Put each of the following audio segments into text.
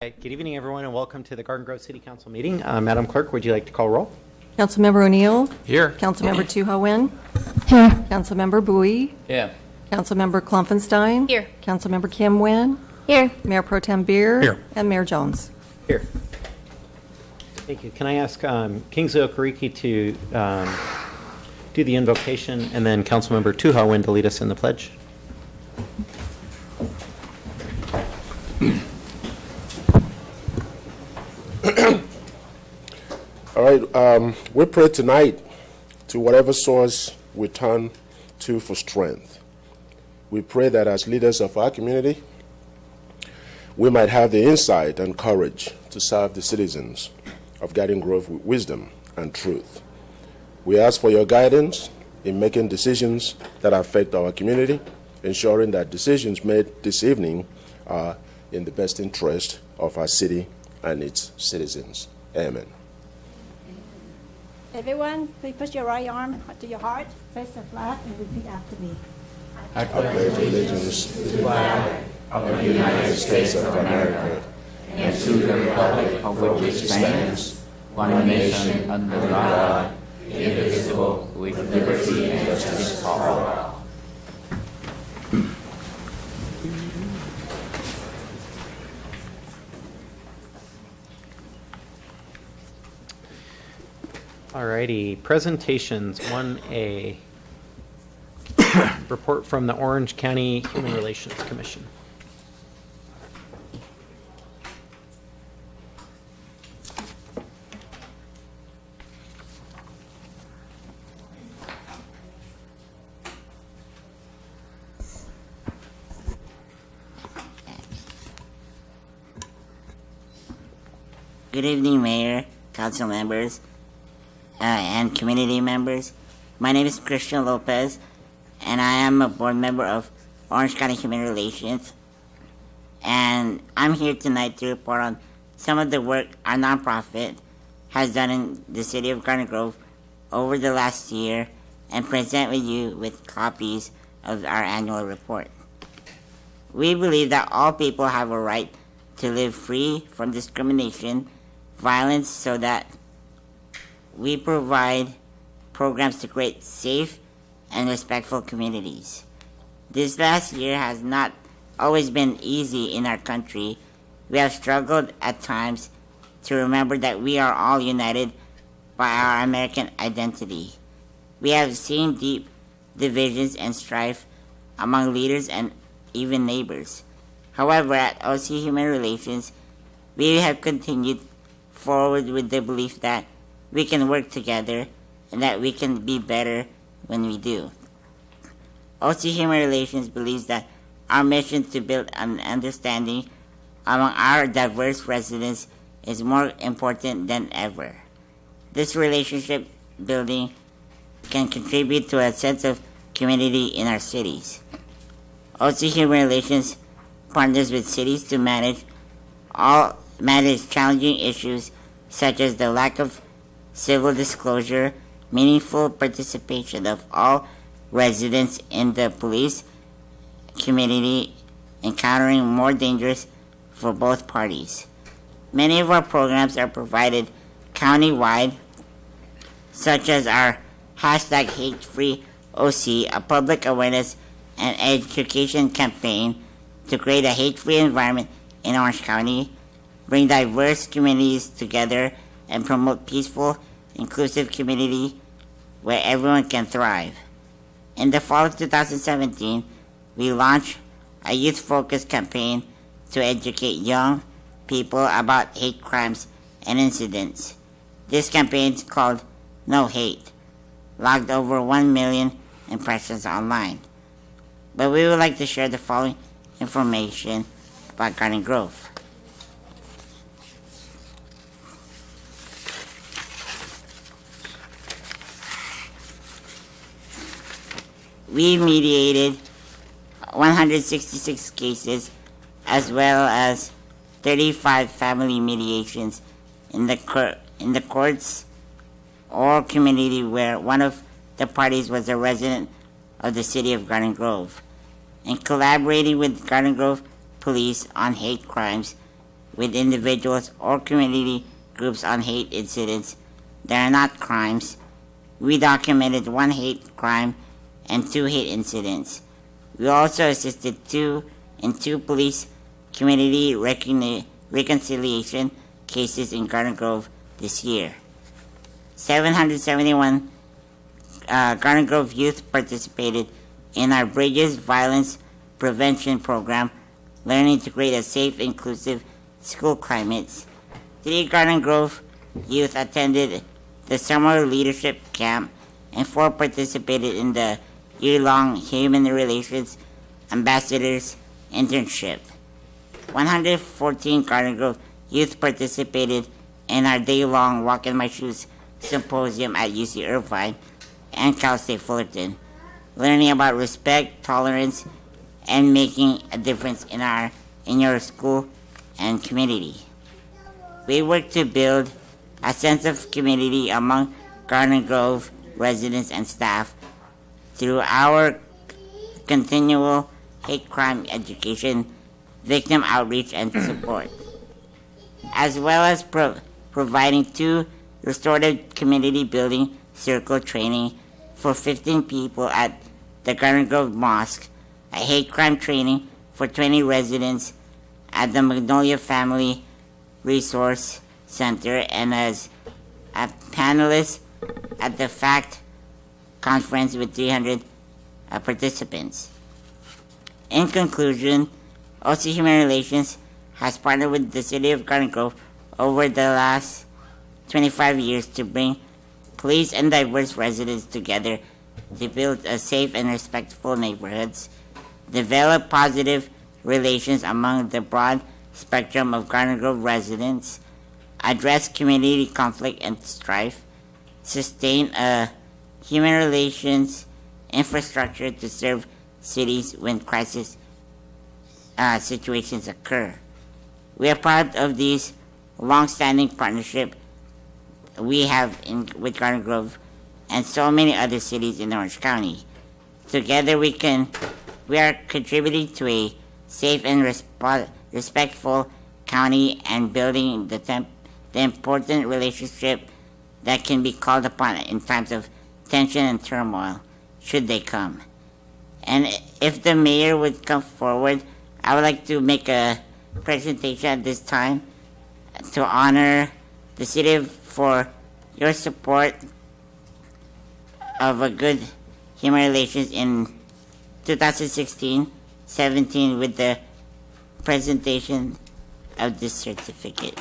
Good evening, everyone, and welcome to the Garden Grove City Council meeting. Madam Clerk, would you like to call roll? Councilmember O'Neill. Here. Councilmember Tuhowen. Here. Councilmember Bowie. Yeah. Councilmember Klopfenstein. Here. Councilmember Kim Nguyen. Here. Mayor Pro Tem Beer. Here. And Mayor Jones. Here. Thank you. Can I ask Kingsley Okereke to do the invocation, and then Councilmember Tuhowen to lead us in the pledge? All right, we pray tonight to whatever source we turn to for strength. We pray that as leaders of our community, we might have the insight and courage to serve the citizens of Garden Grove with wisdom and truth. We ask for your guidance in making decisions that affect our community, ensuring that decisions made this evening are in the best interest of our city and its citizens. Amen. Everyone, please put your right arm to your heart, face the flag, and repeat after me. I pledge allegiance to the flag of the United States of America and to the republic for which it stands, one nation under God, indivisible, with liberty and justice for all. Alrighty, presentations 1A. Report from the Orange County Human Relations Commission. Good evening, Mayor, Council members, and community members. My name is Christian Lopez, and I am a board member of Orange County Human Relations. And I'm here tonight to report on some of the work our nonprofit has done in the city of Garden Grove over the last year and present with you with copies of our annual report. We believe that all people have a right to live free from discrimination, violence, so that we provide programs to create safe and respectful communities. This last year has not always been easy in our country. We have struggled at times to remember that we are all united by our American identity. We have seen deep divisions and strife among leaders and even neighbors. However, at OC Human Relations, we have continued forward with the belief that we can work together and that we can be better when we do. OC Human Relations believes that our mission to build an understanding among our diverse residents is more important than ever. This relationship building can contribute to a sense of community in our cities. OC Human Relations partners with cities to manage challenging issues such as the lack of civil disclosure, meaningful participation of all residents in the police community, encountering more dangers for both parties. Many of our programs are provided county-wide, such as our #HateFreeOC, a public awareness and education campaign to create a hate-free environment in Orange County, bring diverse communities together, and promote peaceful, inclusive community where everyone can thrive. In the fall of 2017, we launched a youth-focused campaign to educate young people about hate crimes and incidents. This campaign is called No Hate, logged over 1 million impressions online. But we would like to share the following information about Garden Grove. We mediated 166 cases as well as 35 family mediations in the courts or community where one of the parties was a resident of the city of Garden Grove. In collaborating with Garden Grove Police on hate crimes, with individuals or community groups on hate incidents that are not crimes. We documented 1 hate crime and 2 hate incidents. We also assisted in two police community reconciliation cases in Garden Grove this year. 771 Garden Grove youth participated in our Bridges Violence Prevention Program, learning to create a safe, inclusive school climate. 3 Garden Grove youth attended the summer leadership camp, and 4 participated in the year-long Human Relations Ambassadors internship. 114 Garden Grove youth participated in our day-long Walk in My Shoes symposium at UC Irvine and Cal State Fullerton, learning about respect, tolerance, and making a difference in your school and community. We work to build a sense of community among Garden Grove residents and staff through our continual hate crime education, victim outreach, and support, as well as providing 2 restorative community building circle training for 15 people at the Garden Grove Mosque, a hate crime training for 20 residents at the Magnolia Family Resource Center, and as a panelist at the FACT conference with 300 participants. In conclusion, OC Human Relations has partnered with the City of Garden Grove over the last 25 years to bring police and diverse residents together to build a safe and respectful neighborhoods, develop positive relations among the broad spectrum of Garden Grove residents, address community conflict and strife, sustain a human relations infrastructure to serve cities when crisis situations occur. We are proud of these long-standing partnership we have with Garden Grove and so many other cities in Orange County. Together we are contributing to a safe and respectful county and building the important relationship that can be called upon in times of tension and turmoil, should they come. And if the mayor would come forward, I would like to make a presentation at this time to honor the city for your support of a good human relations in 2016-17 with the presentation of this certificate.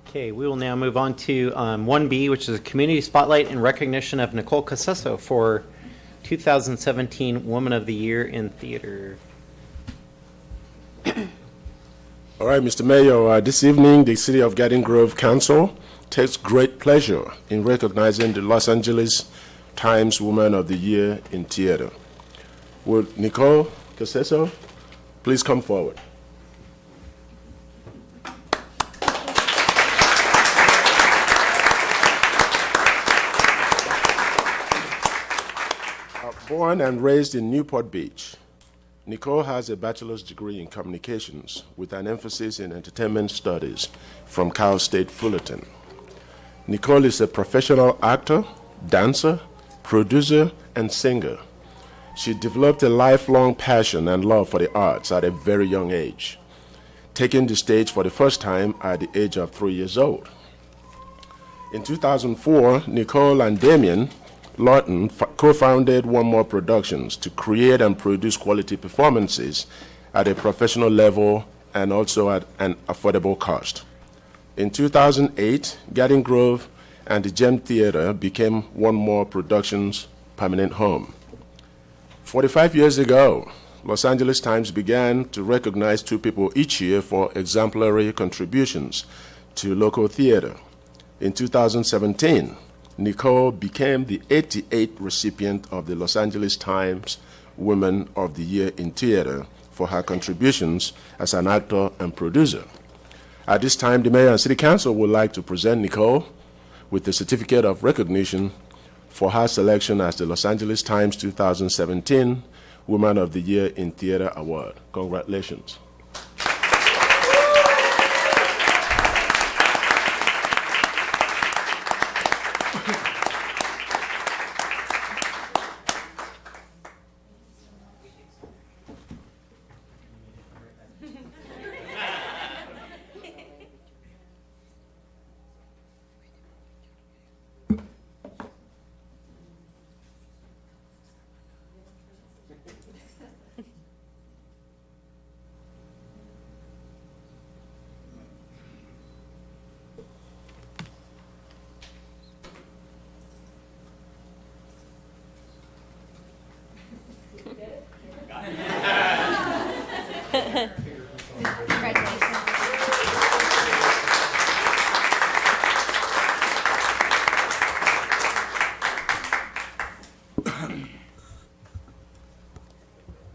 Okay, we will now move on to 1B, which is a community spotlight in recognition of Nicole Casesso for 2017 Woman of the Year in Theater. All right, Mr. Mayor, this evening the City of Garden Grove Council takes great pleasure in recognizing the Los Angeles Times Woman of the Year in Theater. Would Nicole Casesso please come forward? Born and raised in Newport Beach, Nicole has a bachelor's degree in communications with an emphasis in entertainment studies from Cal State Fullerton. Nicole is a professional actor, dancer, producer, and singer. She developed a lifelong passion and love for the arts at a very young age, taking the stage for the first time at the age of 3 years old. In 2004, Nicole and Damien Lawton co-founded One More Productions to create and produce quality performances at a professional level and also at an affordable cost. In 2008, Garden Grove and the Gem Theater became One More Productions' permanent home. 45 years ago, Los Angeles Times began to recognize 2 people each year for exemplary contributions to local theater. In 2017, Nicole became the 88th recipient of the Los Angeles Times Woman of the Year in Theater for her contributions as an actor and producer. At this time, the Mayor and City Council would like to present Nicole with the certificate of recognition for her selection as the Los Angeles Times 2017 Woman of the Year in Theater Award. Congratulations.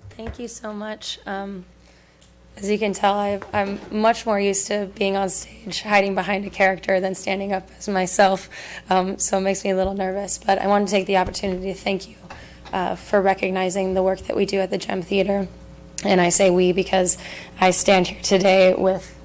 Thank you so much. As you can tell, I'm much more used to being on stage, hiding behind a character than standing up as myself, so it makes me a little nervous. But I want to take the opportunity to thank you for recognizing the work that we do at the Gem Theater. And I say we because I stand here today with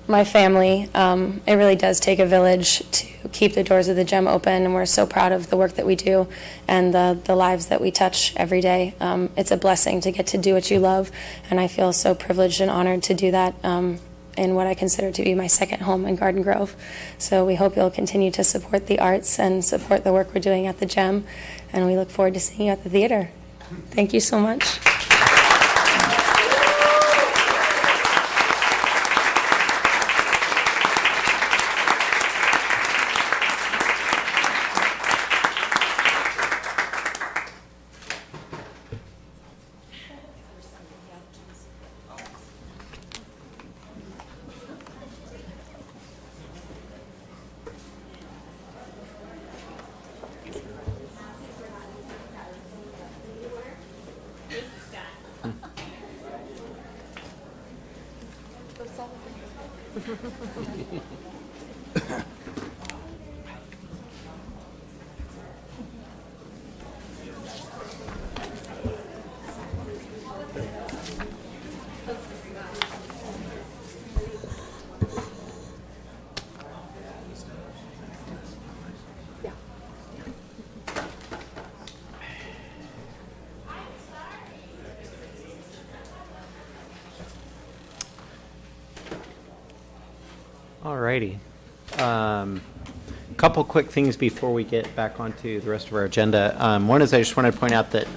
my family. It really does take a village to keep the doors of the Gem open, and we're so proud of the work that we do and the lives that we touch every day. It's a blessing to get to do what you love, and I feel so privileged and honored to do that in what I consider to be my second home in Garden Grove. So we hope you'll continue to support the arts and support the work we're doing at the Gem, and we look forward to seeing you at the theater. Thank you so much. All righty. Couple quick things before we get back onto the rest of our agenda. One is I just wanted to point out that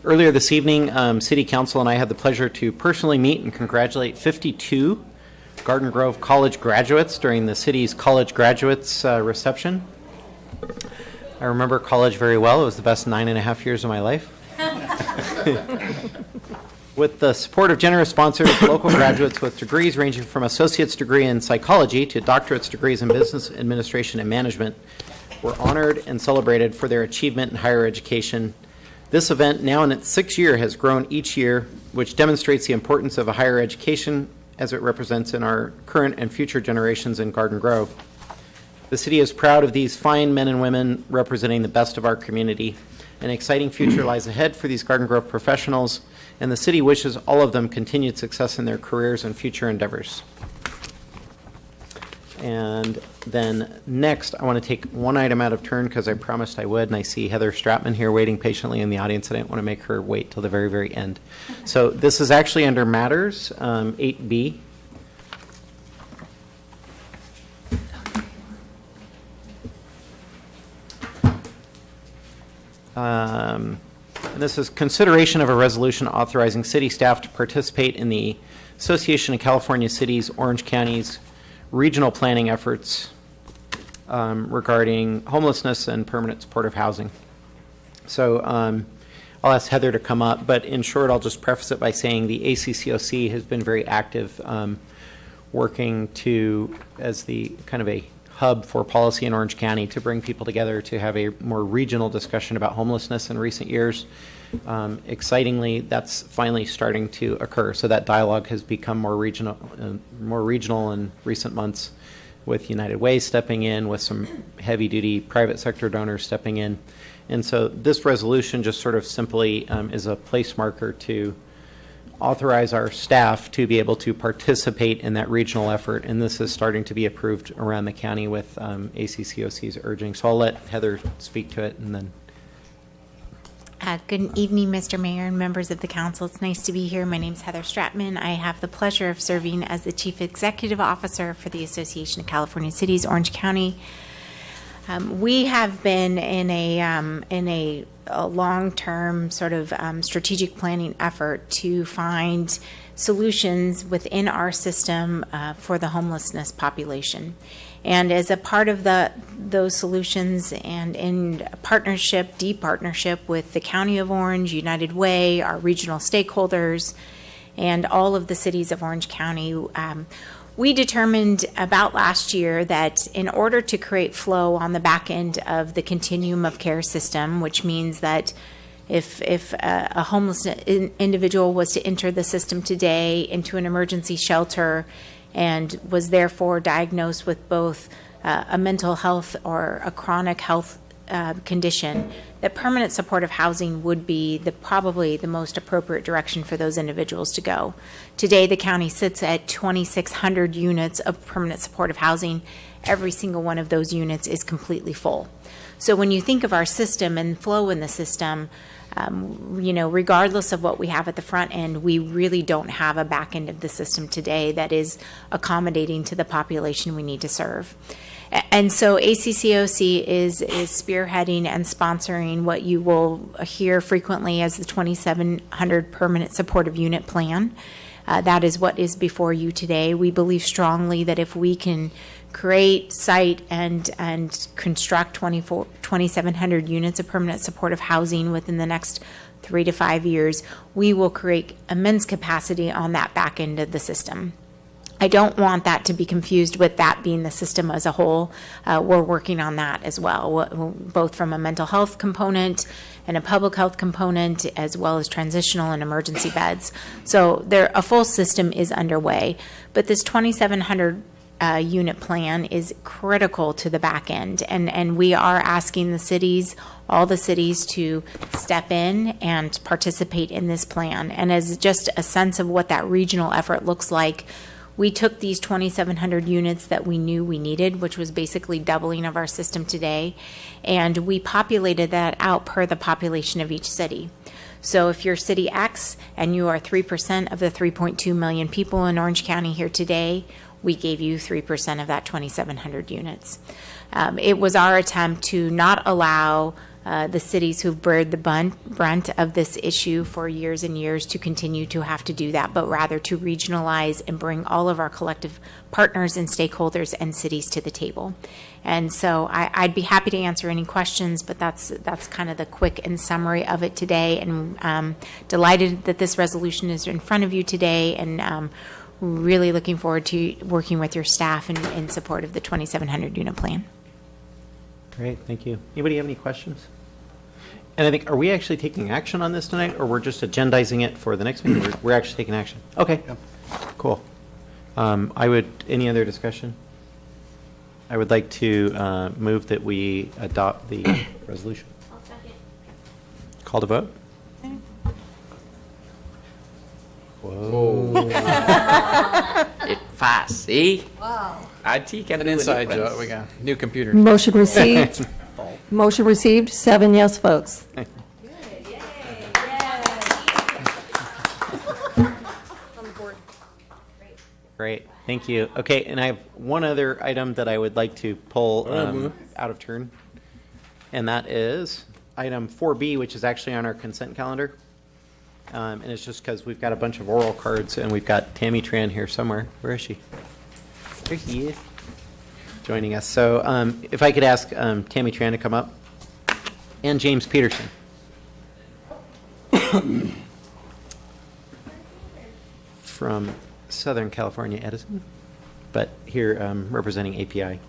earlier this evening, City Council and I had the pleasure to personally meet and congratulate 52 Garden Grove College graduates during the city's college graduates reception. I remember college very well. It was the best 9.5 years of my life. With the support of generous sponsors, local graduates with degrees ranging from associate's degree in psychology to doctorate's degrees in business administration and management were honored and celebrated for their achievement in higher education. This event, now in its 6th year, has grown each year, which demonstrates the importance of a higher education as it represents in our current and future generations in Garden Grove. The city is proud of these fine men and women representing the best of our community. An exciting future lies ahead for these Garden Grove professionals, and the city wishes all of them continued success in their careers and future endeavors. And then next, I want to take one item out of turn because I promised I would, and I see Heather Stratman here waiting patiently in the audience. I didn't want to make her wait till the very, very end. So this is actually under Matters, 8B. And this is consideration of a resolution authorizing city staff to participate in the Association of California Cities, Orange County's regional planning efforts regarding homelessness and permanent supportive housing. So I'll ask Heather to come up, but in short, I'll just preface it by saying the ACCOC has been very active, working to, as the kind of a hub for policy in Orange County, to bring people together to have a more regional discussion about homelessness in recent years. Excitingly, that's finally starting to occur. So that dialogue has become more regional in recent months, with United Way stepping in, with some heavy-duty private sector donors stepping in. And so this resolution just sort of simply is a place marker to authorize our staff to be able to participate in that regional effort, and this is starting to be approved around the county with ACCOC's urging. So I'll let Heather speak to it, and then. Good evening, Mr. Mayor and members of the council. It's nice to be here. My name is Heather Stratman. I have the pleasure of serving as the Chief Executive Officer for the Association of California Cities, Orange County. We have been in a long-term sort of strategic planning effort to find solutions within our system for the homelessness population. And as a part of those solutions, and in partnership, deep partnership with the County of Orange, United Way, our regional stakeholders, and all of the cities of Orange County, we determined about last year that in order to create flow on the back end of the continuum of care system, which means that if a homeless individual was to enter the system today into an emergency shelter and was therefore diagnosed with both a mental health or a chronic health condition, that permanent supportive housing would be probably the most appropriate direction for those individuals to go. Today, the county sits at 2,600 units of permanent supportive housing. Every single one of those units is completely full. So when you think of our system and flow in the system, regardless of what we have at the front end, we really don't have a back end of the system today that is accommodating to the population we need to serve. And so ACCOC is spearheading and sponsoring what you will hear frequently as the 2,700 Permanent Supportive Unit Plan. That is what is before you today. We believe strongly that if we can create, site, and construct 2,700 units of permanent supportive housing within the next 3 to 5 years, we will create immense capacity on that back end of the system. I don't want that to be confused with that being the system as a whole. We're working on that as well, both from a mental health component and a public health component, as well as transitional and emergency beds. So a full system is underway, but this 2,700 unit plan is critical to the back end, and we are asking all the cities to step in and participate in this plan. And as just a sense of what that regional effort looks like, we took these 2,700 units that we knew we needed, which was basically doubling of our system today, and we populated that out per the population of each city. So if you're City X and you are 3% of the 3.2 million people in Orange County here today, we gave you 3% of that 2,700 units. It was our attempt to not allow the cities who've bared the brunt of this issue for years and years to continue to have to do that, but rather to regionalize and bring all of our collective partners and stakeholders and cities to the table. And so I'd be happy to answer any questions, but that's kind of the quick and summary of it today. And delighted that this resolution is in front of you today, and really looking forward to working with your staff in support of the 2,700 unit plan. Great, thank you. Anybody have any questions? And I think, are we actually taking action on this tonight, or we're just agendizing it for the next meeting? We're actually taking action. Okay, cool. Any other discussion? I would like to move that we adopt the resolution. I'll second. Call to vote? It fast, see? Wow. IT can An do inside difference. job. We got new computers. Motion received. Motion received, 7 yes votes. Great, thank you. Okay, and I have one other item that I would like to pull out of turn, and that is item 4B, which is actually on our consent calendar. And it's just because we've got a bunch of oral cards, and we've got Tammy Tran here somewhere. Where is she? There she is, joining us. So if I could ask Tammy Tran to come up, and James Peterson. from Southern California Edison, but here representing API.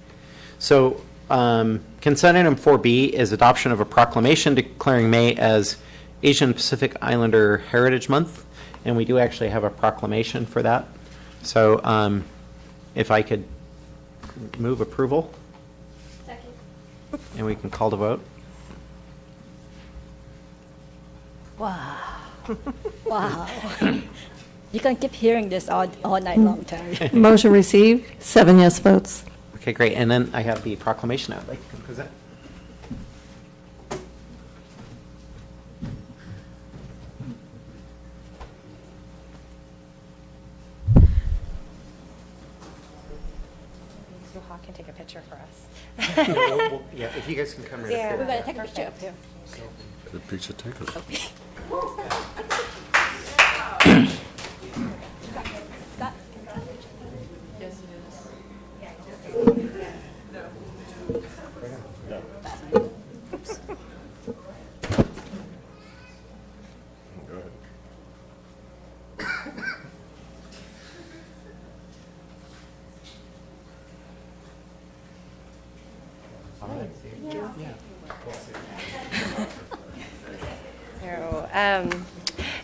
So consent item 4B is adoption of a proclamation declaring May as Asian Pacific Islander Heritage Month, and we do actually have a proclamation for that. So if I could move approval. Second. And we can call the vote. Wow. Wow. You can keep hearing this all night long, Terry. Motion received, 7 yes votes. Okay, great. And then I have the proclamation I'd like to present. Suha can take a picture for us. Yeah, if you guys can come right up We're here. going to take a picture up here. The picture takers.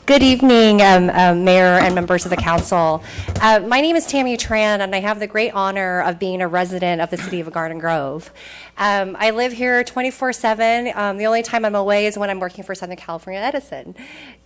Good evening, Mayor and members of the council. My name is Tammy Tran, and I have the great honor of being a resident of the city of Garden Grove. I live here 24/7. The only time I'm away is when I'm working for Southern California Edison.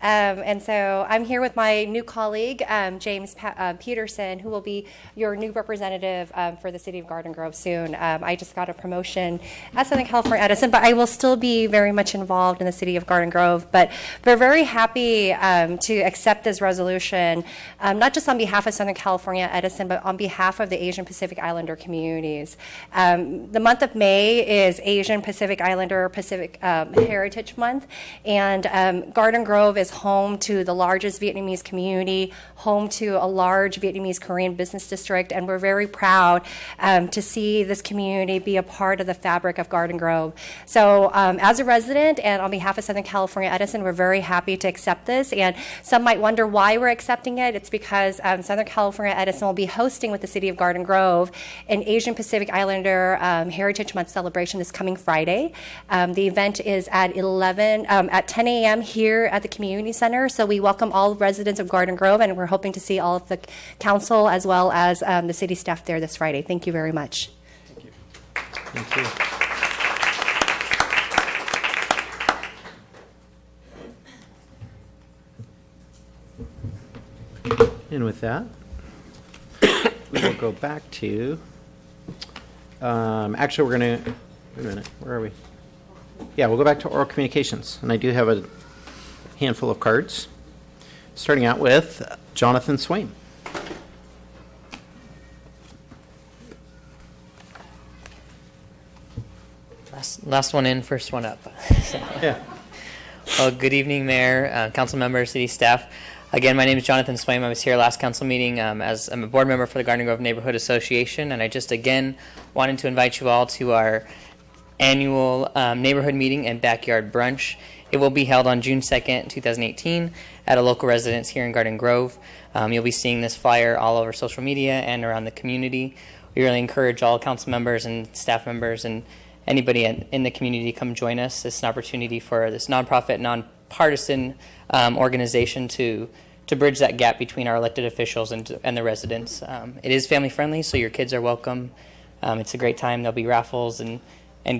And so I'm here with my new colleague, James Peterson, who will be your new representative for the city of Garden Grove soon. I just got a promotion at Southern California Edison, but I will still be very much involved in the city of Garden Grove. But we're very happy to accept this resolution, not just on behalf of Southern California Edison, but on behalf of the Asian Pacific Islander communities. The month of May is Asian Pacific Islander Pacific Heritage Month, and Garden Grove is home to the largest Vietnamese community, home to a large Vietnamese Korean business district, and we're very proud to see this community be a part of the fabric of Garden Grove. So as a resident and on behalf of Southern California Edison, we're very happy to accept this, and some might wonder why we're accepting it. It's because Southern California Edison will be hosting with the city of Garden Grove an Asian Pacific Islander Heritage Month celebration this coming Friday. The event is at 10 a.m. here at the community center. So we welcome all residents of Garden Grove, and we're hoping to see all of the council as well as the city staff there this Friday. Thank you very much. Thank you. Thank you. And with that, we will go back to, actually, we're going to, wait a minute, where are we? Yeah, we'll go back to oral communications. And I do have a handful of cards, starting out with Jonathan Swain. Last one in, first one up. Yeah. Well, good evening, Mayor, council members, city staff. Again, my name is Jonathan Swaim. I was here last council meeting as I'm a board member for the Garden Grove Neighborhood Association, and I just again wanted to invite you all to our annual neighborhood meeting and backyard brunch. It will be held on June 2nd, 2018 at a local residence here in Garden Grove. You'll be seeing this flyer all over social media and around the community. We really encourage all council members and staff members and anybody in the community to come join us. It's an opportunity for this nonprofit, nonpartisan organization to bridge that gap between our elected officials and the residents. It is family friendly, so your kids are welcome. It's a great time. There'll be raffles and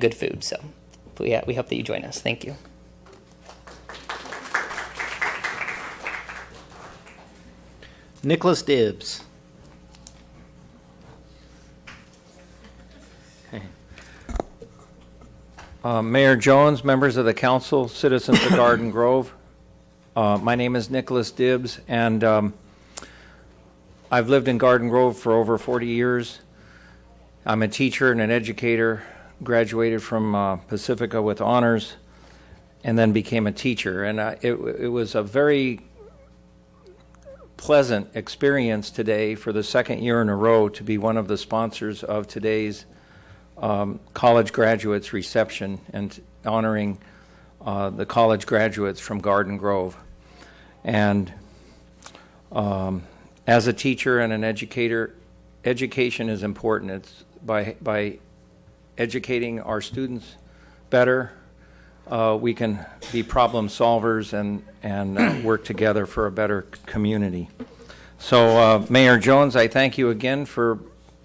good food. So yeah, we hope that you join us. Thank you. Nicholas Dibbs. Mayor Jones, members of the council, citizens of Garden Grove. My name is Nicholas Dibbs, and I've lived in Garden Grove for over 40 years. I'm a teacher and an educator, graduated from Pacifica with honors, and then became a teacher. And it was a very pleasant experience today for the second year in a row to be one of the sponsors of today's college graduates reception and honoring the college graduates from Garden Grove. And as a teacher and an educator, education is important. It's by educating our students better, we can be problem solvers and work together for a better community. So, Mayor Jones, I thank you again for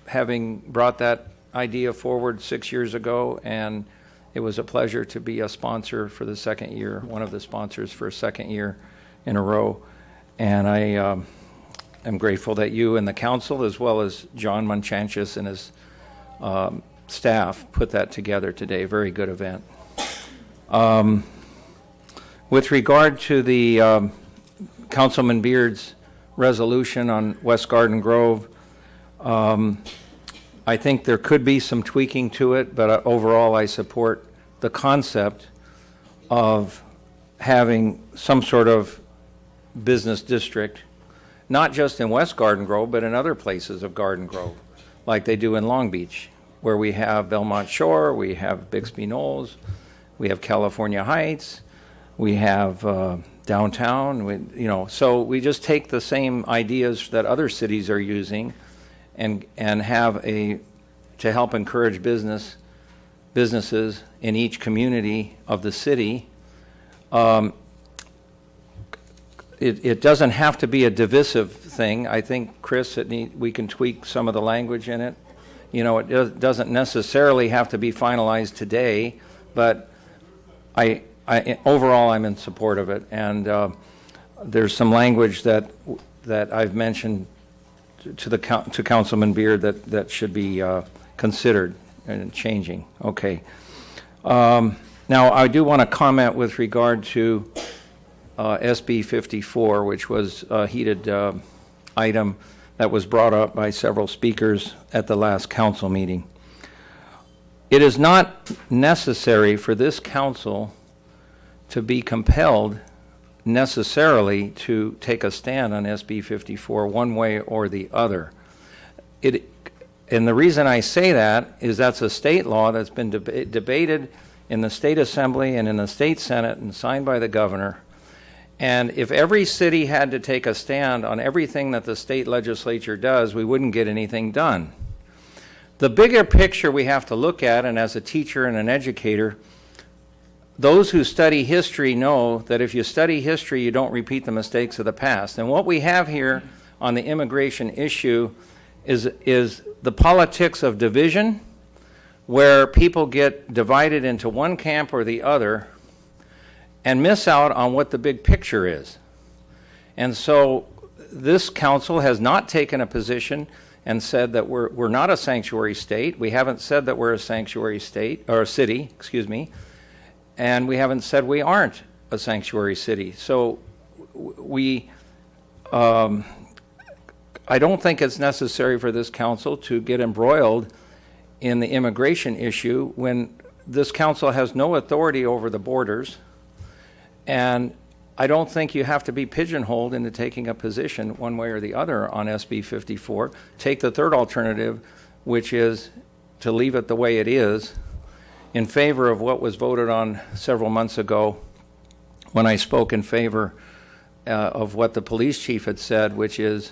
having brought that idea forward 6 years ago, and it was a pleasure to be a sponsor for the second year, one of the sponsors for a second year in a row. And I am grateful that you and the council, as well as John Manchanchis and his staff, put that together today. Very good event. With regard to the Councilman Beard's resolution on West Garden Grove, I think there could be some tweaking to it, but overall I support the concept of having some sort of business district, not just in West Garden Grove, but in other places of Garden Grove, like they do in Long Beach, where we have Belmont Shore, we have Bixby Knolls, we have California Heights, we have downtown, so we just take the same ideas that other cities are using and have to help encourage businesses in each community of the city. It doesn't have to be a divisive thing. I think, Chris, we can tweak some of the language in it. It doesn't necessarily have to be finalized today, but overall I'm in support of it. And there's some language that I've mentioned to Councilman Beard that should be considered and changing. Okay. Now I do want to comment with regard to SB 54, which was a heated item that was brought up by several speakers at the last council meeting. It is not necessary for this council to be compelled necessarily to take a stand on SB 54 one way or the other. And the reason I say that is that's a state law that's been debated in the state assembly and in the state senate and signed by the governor. And if every city had to take a stand on everything that the state legislature does, we wouldn't get anything done. The bigger picture we have to look at, and as a teacher and an educator, those who study history know that if you study history, you don't repeat the mistakes of the past. And what we have here on the immigration issue is the politics of division, where people get divided into one camp or the other and miss out on what the big picture is. And so this council has not taken a position and said that we're not a sanctuary state. We haven't said that we're a sanctuary state, or city, excuse me. And we haven't said we aren't a sanctuary city. So I don't think it's necessary for this council to get embroiled in the immigration issue when this council has no authority over the borders. And I don't think you have to be pigeonholed into taking a position one way or the other on SB 54. Take the third alternative, which is to leave it the way it is, in favor of what was voted on several months ago when I spoke in favor of what the police chief had said, which is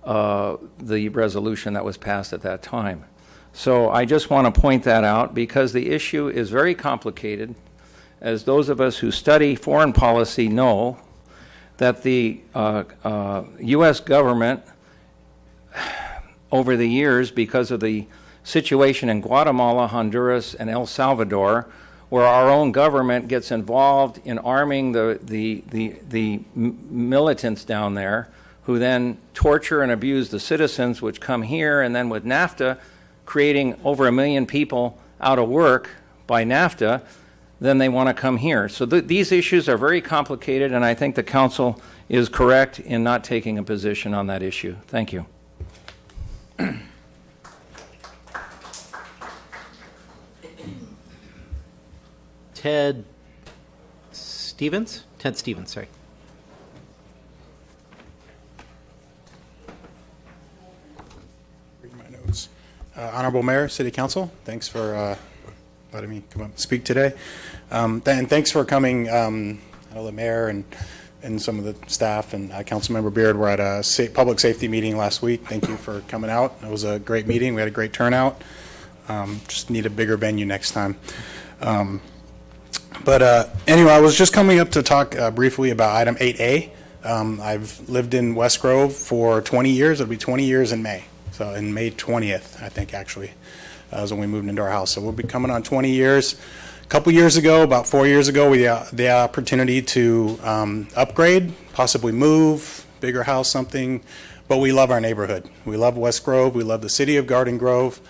the resolution that was passed at that time. So I just want to point that out because the issue is very complicated. As those of us who study foreign policy know, that the U.S. government, over the years, because of the situation in Guatemala, Honduras, and El Salvador, where our own government gets involved in arming the militants down there, who then torture and abuse the citizens, which come here, and then with NAFTA, creating over 1 million people out of work by NAFTA, then they want to come here. So these issues are very complicated, and I think the council is correct in not taking a position on that issue. Thank you. Ted Stevens, sorry. Read my notes. Honorable Mayor, City Council, thanks for letting me come up and speak today. And thanks for coming. I know the mayor and and some of the staff and Councilmember Beard were at a public safety meeting last week. Thank you for coming out. It was a great meeting. We had a great turnout. Just need a bigger venue next time. Anyway, I was just coming up to talk briefly about item 8A. I've lived in West Grove for 20 years. It'll be 20 years in May. So in May 20th, I think, actually, is when we moved into our house. So we'll be coming on 20 years. A couple years ago, about 4 years ago, we had the opportunity to upgrade, possibly move, bigger house, something. But we love our neighborhood. We love West Grove. We love the city of Garden Grove.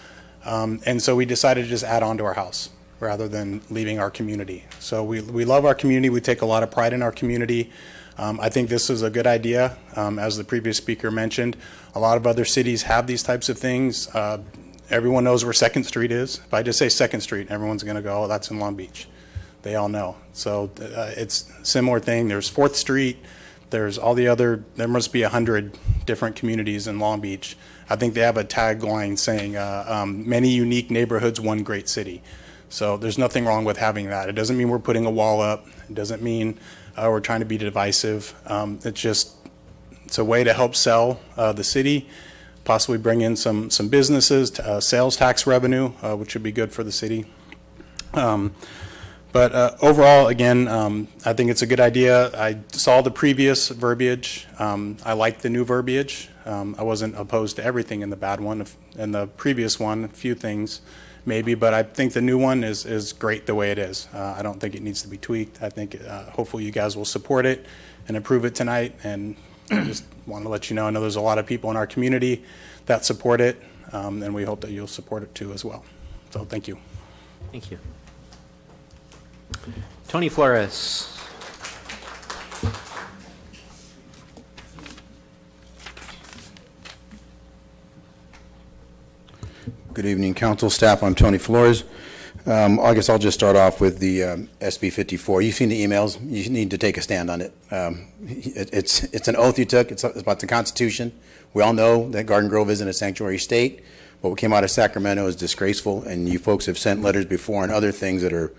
And so we decided to just add on to our house rather than leaving our community. So we love our community. We take a lot of pride in our community. I think this is a good idea. As the previous speaker mentioned, a lot of other cities have these types of things. Everyone knows where 2nd Street is. If I just say 2nd Street, everyone's going to go, oh, that's in Long Beach. They all know. So it's a similar thing. There's 4th Street. There's all the other, there must be 100 different communities in Long Beach. I think they have a tagline saying, many unique neighborhoods, one great city. So there's nothing wrong with having that. It doesn't mean we're putting a wall up. It doesn't mean we're trying to be divisive. It's a way to help sell the city, possibly bring in some businesses, sales tax revenue, which would be good for the city. But overall, again, I think it's a good idea. I saw the previous verbiage. I like the new verbiage. I wasn't opposed to everything in the bad one. In the previous one, a few things maybe, but I think the new one is great the way it is. I don't think it needs to be tweaked. I think hopefully you guys will support it and approve it tonight. And I just want to let you know, I know there's a lot of people in our community that support it, and we hope that you'll support it too as well. So thank you. Thank you. Tony Flores. Good evening, council, staff. I'm Tony Flores. I guess I'll just start off with the SB 54. You've seen the emails. You need to take a stand on it. It's an oath you took. It's about the Constitution. We all know that Garden Grove isn't a sanctuary state. What came out of Sacramento is disgraceful, and you folks have sent letters before and other things that are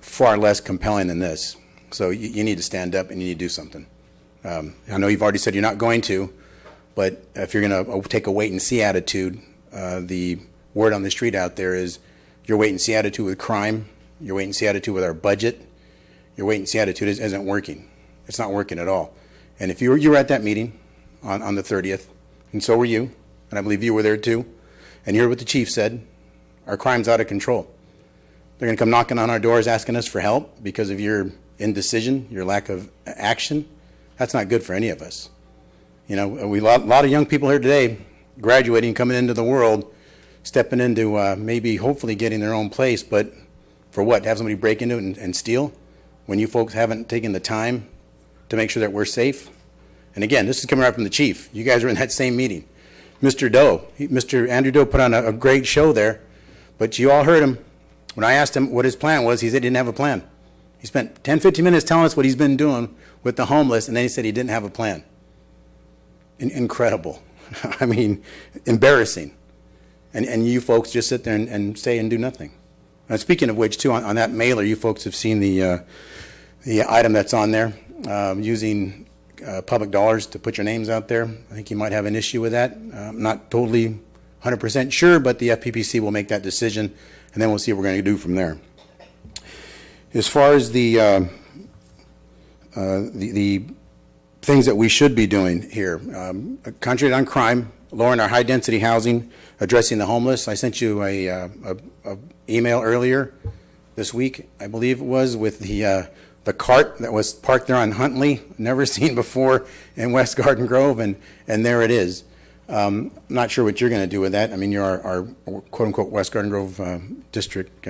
far less compelling than this. So you need to stand up and you need to do something. I know you've already said you're not going to, but if you're going to take a wait-and-see attitude, the word on the street out there is your wait-and-see attitude with crime, your wait-and-see attitude with our budget, your wait-and-see attitude isn't working. It's not working at all. And if you were at that meeting on the 30th, and so were you, and I believe you were there too, and you heard what the chief said, our crime's out of control. They're going to come knocking on our doors asking us for help because of your indecision, your lack of action. That's not good for any of us. You know, a lot of young people here today graduating, coming into the world, stepping into maybe hopefully getting their own place, but for what? To have somebody break into it and steal when you folks haven't taken the time to make sure that we're safe? And again, this is coming right from the chief. You guys were in that same meeting. Mr. Andrew Doe put on a great show there, but you all heard him. When I asked him what his plan was, he said he didn't have a plan. He spent 10, 15 minutes telling us what he's been doing with the homeless, and then he said he didn't have a plan. Incredible. I mean, embarrassing. And you folks just sit there and say and do nothing. And speaking of which, too, on that mailer, you folks have seen the item that's on there, using public dollars to put your names out there. I think you might have an issue with that. I'm not totally 100% sure, but the FPPC will make that decision, and then we'll see what we're going to do from there. As far as the things that we should be doing here, concentrate on crime, lowering our high-density housing, addressing the homeless. I sent you a email earlier this week, I believe it was, with the cart that was parked there on Huntley, never seen before in West Garden Grove, and there it is. I'm not sure what you're going to do with that. I mean, you're our quote-unquote West Garden Grove district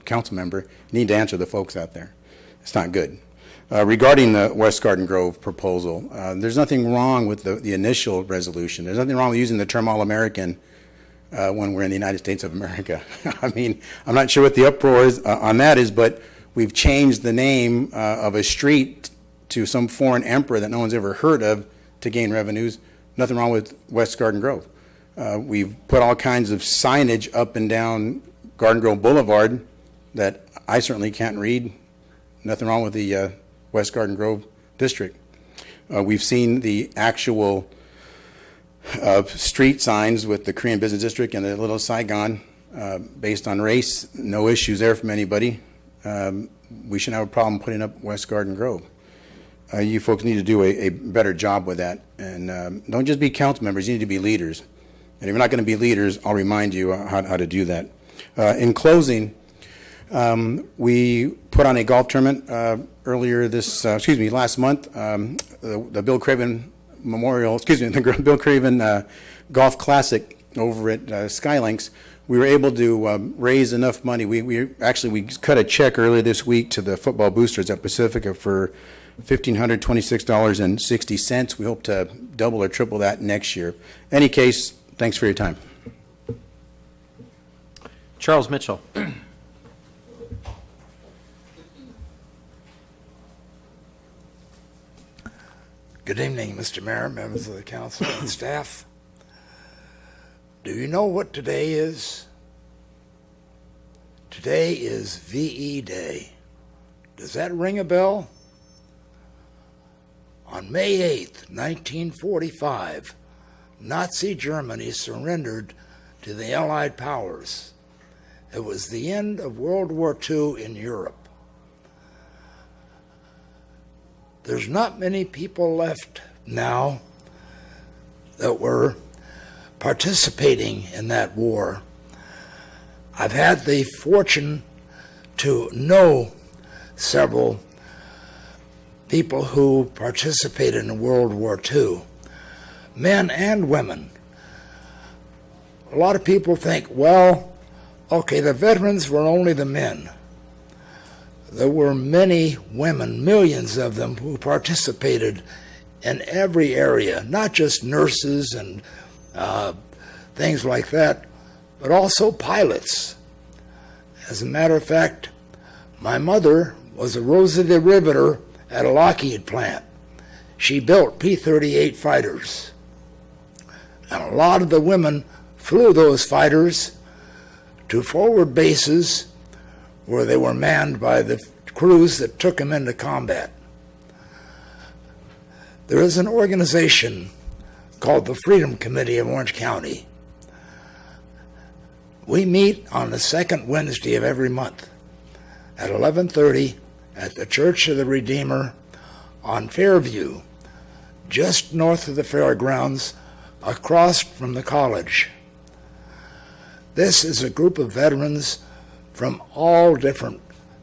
council member. You need to answer the folks out there. It's not good. Regarding the West Garden Grove proposal, there's nothing wrong with the initial resolution. There's nothing wrong with using the term All-American when we're in the United States of America. I mean, I'm not sure what the uproar is, on that is, but we've changed the name of a street to some foreign emperor that no one's ever heard of to gain revenues. Nothing wrong with West Garden Grove. We've put all kinds of signage up and down Garden Grove Boulevard that I certainly can't read. Nothing wrong with the West Garden Grove district. We've seen the actual street signs with the Korean Business District and the Little Saigon based on race. No issues there from anybody. We shouldn't have a problem putting up West Garden Grove. You folks need to do a better job with that. And don't just be council members, you need to be leaders. And if you're not going to be leaders, I'll remind you how to do that. In closing, we put on a golf tournament last month. The Bill Craven Memorial, the Bill Craven Golf Classic over at Skylinks. We were able to raise enough money. We cut a check earlier this week to the football boosters at Pacifica for $1,526.60. We hope to double or triple that next year. Any case, thanks for your time. Charles Mitchell. Good evening, Mr. Mayor, members of the council, and staff. Do you know what today is? Today is VE Day. Does that ring a bell? On May 8th, 1945, Nazi Germany surrendered to the Allied powers. It was the end of World War II in Europe. There's not many people left now that were participating in that war. I've had the fortune to know several people who participated in World War II, men and women. A lot of people think, well, okay, the veterans were only the men. There were many women, millions of them, who participated in every area, not just nurses and things like that, but also pilots. As a matter of fact, my mother was a Rosetta riveter at a Lockheed plant. She built P-38 fighters. And a lot of the women flew those fighters to forward bases where they were manned by the crews that took them into combat. There is an organization called the Freedom Committee of Orange County. We meet on the second Wednesday of every month at 11:30 at the Church of the Redeemer on Fairview, just north of the fairgrounds, across from the college. This is a group of veterans from all different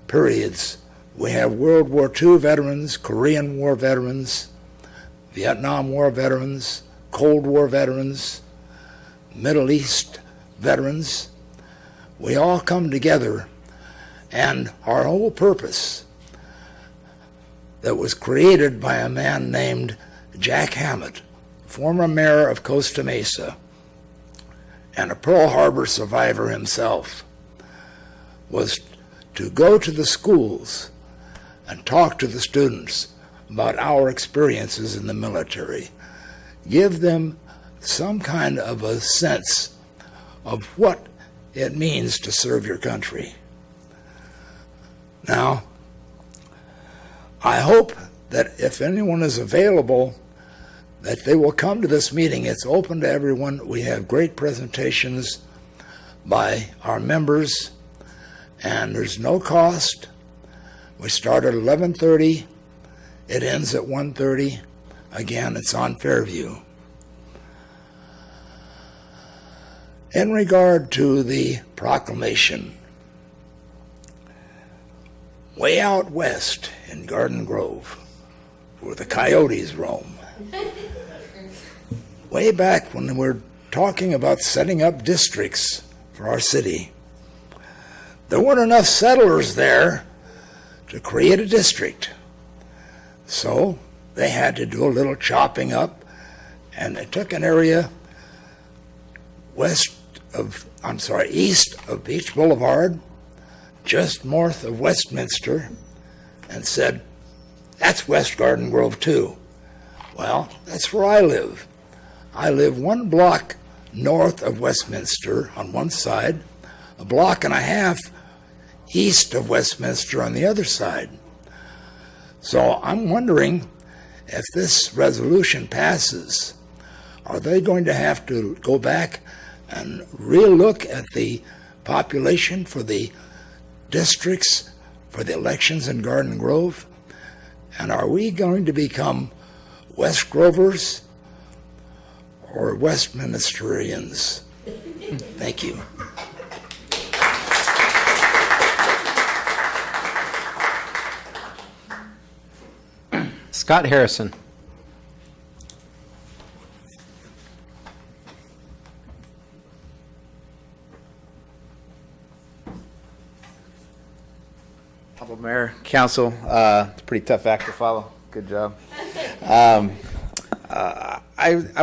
periods. We have World War II veterans, Korean War veterans, Vietnam War veterans, Cold War veterans, Middle East veterans. We all come together, and our whole purpose that was created by a man named Jack Hammett, former mayor of Costa Mesa and a Pearl Harbor survivor himself, was to go to the schools and talk to the students about our experiences in the military, give them some kind of a sense of what it means to serve your country. Now, I hope that if anyone is available, that they will come to this meeting. It's open to everyone. We have great presentations by our members, and there's no cost. We start at 11:30. It ends at 1:30. Again, it's on Fairview. In regard to the proclamation, way out west in Garden Grove, where the coyotes roam, way back when we were talking about setting up districts for our city, there weren't enough settlers there to create a district. So they had to do a little chopping up, and they took an area east of Beach Boulevard, just north of Westminster, and said, that's West Garden Grove too. Well, that's where I live. I live 1 block north of Westminster on one side, a block and a half east of Westminster on the other side. So I'm wondering if this resolution passes, are they going to have to go back and relook at the population for the districts for the elections in Garden Grove? And are we going to become West Grovers or Westminsterans? Thank you. Scott Harrison. Honorable Mayor, Council, it's a pretty tough act to follow. Good job. I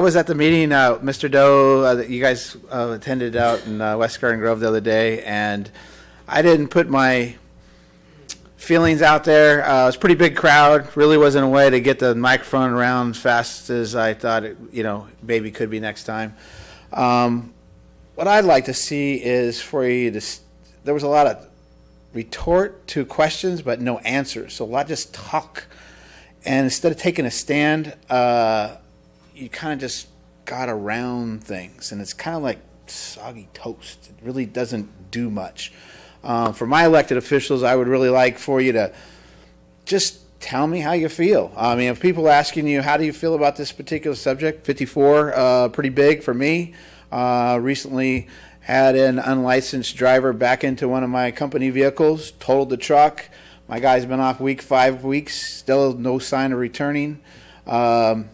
was at the meeting, Mr. Doe, that you guys attended out in West Garden Grove the other day, and I didn't put my feelings out there. It was a pretty big crowd. Really wasn't a way to get the microphone around as fast as I thought it, maybe could be next time. What I'd like to see is for you to, there was a lot of retort to questions, but no answers. So a lot just talk. And instead of taking a stand, you kind of just got around things. And it's kind of like soggy toast. It really doesn't do much. For my elected officials, I would really like for you to just tell me how you feel. I mean, if people are asking you, how do you feel about this particular subject? 54, pretty big for me. Recently had an unlicensed driver back into one of my company vehicles, totaled the truck. My guy's been off 5 weeks, still no sign of returning. I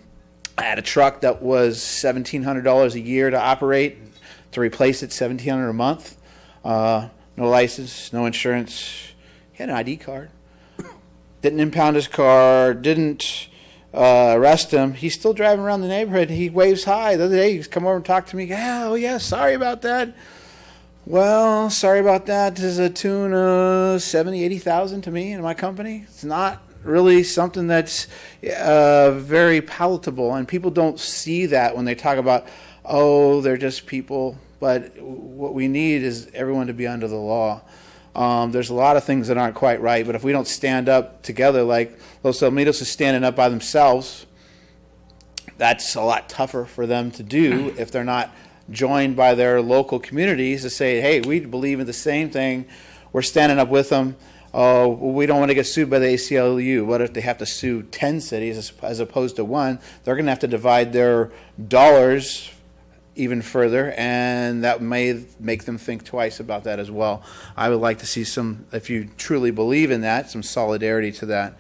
had a truck that was $1,700 a year to operate. To replace it, $1,700 a month. No license, no insurance. He had an ID card. Didn't impound his car, didn't arrest him. He's still driving around the neighborhood. He waves hi. The other day, he's come over and talked to me. Oh, yeah, sorry about that. Well, sorry about that. This is a tune of 70, 80,000 to me and my company. It's not really something that's very palatable, and people don't see that when they talk about, oh, they're just people. But what we need is everyone to be under the law. There's a lot of things that aren't quite right, but if we don't stand up together like Los Alamitos is standing up by themselves, that's a lot tougher for them to do if they're not joined by their local communities to say, hey, we believe in the same thing. We're standing up with them. We don't want to get sued by the ACLU. What if they have to sue 10 cities as opposed to one? They're going to have to divide their dollars even further, and that may make them think twice about that as well. I would like to see some, if you truly believe in that, some solidarity to that.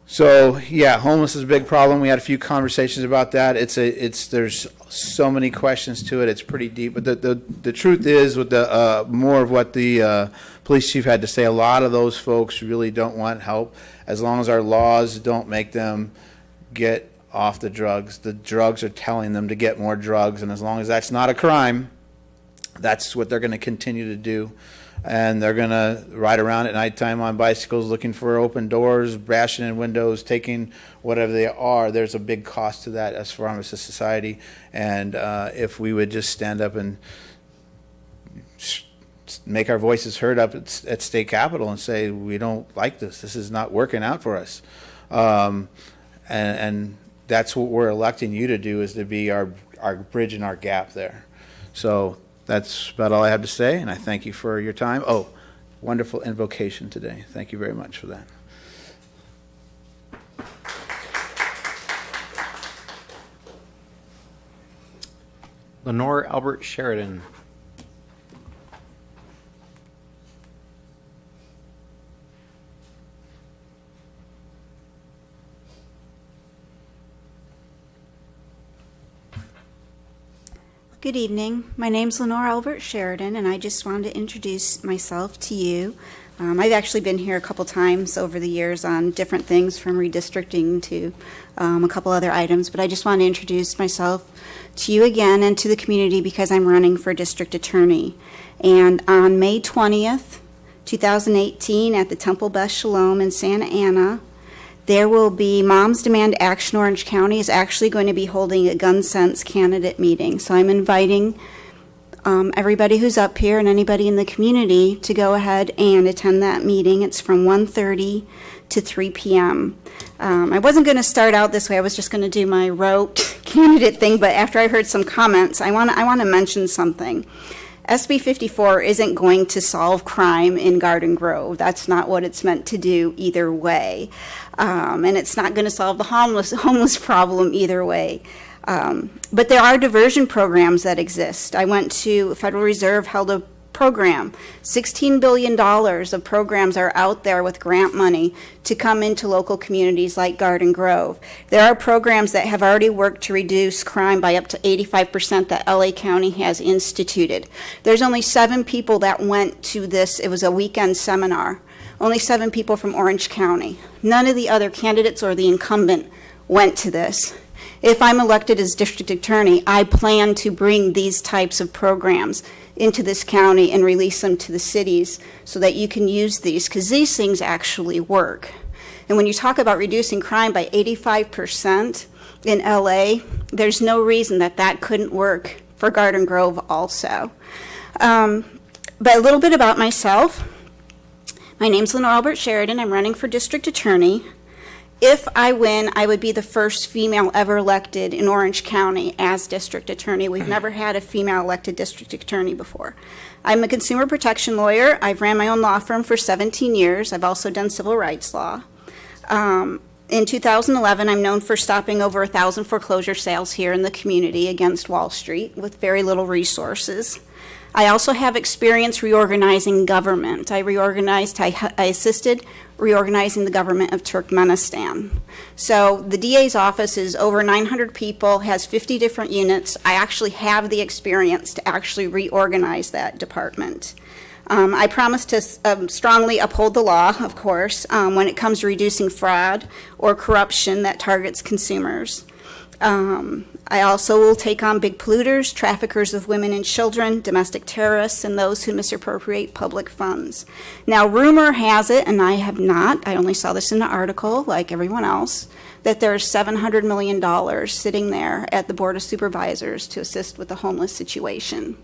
So yeah, homeless is a big problem. We had a few conversations about that. There's so many questions to it. It's pretty deep. But the truth is, with the more of what the police chief had to say, a lot of those folks really don't want help as long as our laws don't make them get off the drugs. The drugs are telling them to get more drugs, and as long as that's not a crime, that's what they're going to continue to do. And they're going to ride around at nighttime on bicycles looking for open doors, bashing in windows, taking whatever they are. There's a big cost to that as far as a society. And if we would just stand up and make our voices heard up at State Capitol and say, we don't like this. This is not working out for us. And that's what we're electing you to do, is to be our bridge and our gap there. So that's about all I have to say, and I thank you for your time. Oh, wonderful invocation today. Thank you very much for that. Lenore Albert Sheridan. Good evening. My name's Lenore Albert Sheridan, and I just wanted to introduce myself to you. I've actually been here a couple times over the years on different things, from redistricting to a couple other items, but I just wanted to introduce myself to you again and to the community because I'm running for district attorney. And on May 20th, 2018, at the Temple Beth Shalom in Santa Ana, there will be Moms Demand Action. Orange County is actually going to be holding a Gun Sense candidate meeting. So I'm inviting everybody who's up here and anybody in the community to go ahead and attend that meeting. It's from 1:30 to 3 p.m. I wasn't going to start out this way. I was just going to do my rote candidate thing, but after I heard some comments, I want to mention something. SB 54 isn't going to solve crime in Garden Grove. That's not what it's meant to do either way. And it's not going to solve the homeless problem either way. But there are diversion programs that exist. I went to Federal Reserve, held a program. $16 billion of programs are out there with grant money to come into local communities like Garden Grove. There are programs that have already worked to reduce crime by up to 85% that LA County has instituted. There's only 7 people that went to this. It was a weekend seminar. Only 7 people from Orange County. None of the other candidates or the incumbent went to this. If I'm elected as district attorney, I plan to bring these types of programs into this county and release them to the cities so that you can use these, because these things actually work. And when you talk about reducing crime by 85% in LA, there's no reason that that couldn't work for Garden Grove also. But a little bit about myself. My name's Lenore Albert Sheridan. I'm running for district attorney. If I win, I would be the first female ever elected in Orange County as district attorney. We've never had a female elected district attorney before. I'm a consumer protection lawyer. I've ran my own law firm for 17 years. I've also done civil rights law. In 2011, I'm known for stopping over 1,000 foreclosure sales here in the community against Wall Street with very little resources. I also have experience reorganizing government. I assisted reorganizing the government of Turkmenistan. So the DA's office is over 900 people, has 50 different units. I actually have the experience to actually reorganize that department. I promise to strongly uphold the law, of course, when it comes to reducing fraud or corruption that targets consumers. I also will take on big polluters, traffickers of women and children, domestic terrorists, and those who misappropriate public funds. Now, rumor has it, and I have not, I only saw this in an article like everyone else, that there's $700 million sitting there at the Board of Supervisors to assist with the homeless situation.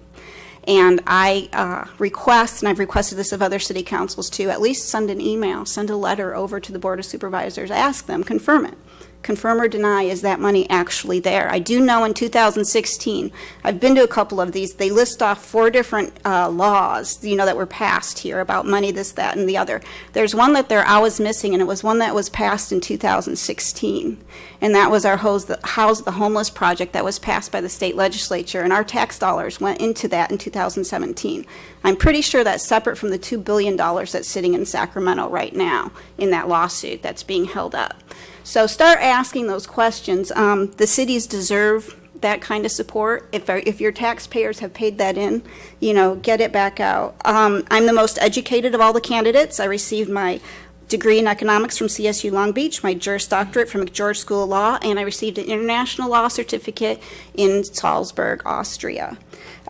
And I request, and I've requested this of other city councils too, at least send an email, send a letter over to the Board of Supervisors, ask them, confirm it. Confirm or deny, is that money actually there? I do know in 2016, I've been to a couple of these, they list off 4 different laws, that were passed here about money, this, that, and the other. There's one that I was missing, and it was one that was passed in 2016. And that was our House the Homeless project that was passed by the state legislature, and our tax dollars went into that in 2017. I'm pretty sure that's separate from the $2 billion that's sitting in Sacramento right now in that lawsuit that's being held up. So start asking those questions. The cities deserve that kind of support. If your taxpayers have paid that in, get it back out. I'm the most educated of all the candidates. I received my degree in economics from CSU Long Beach, my Juris Doctorate from McGeorge School of Law, and I received an international law certificate in Salzburg, Austria.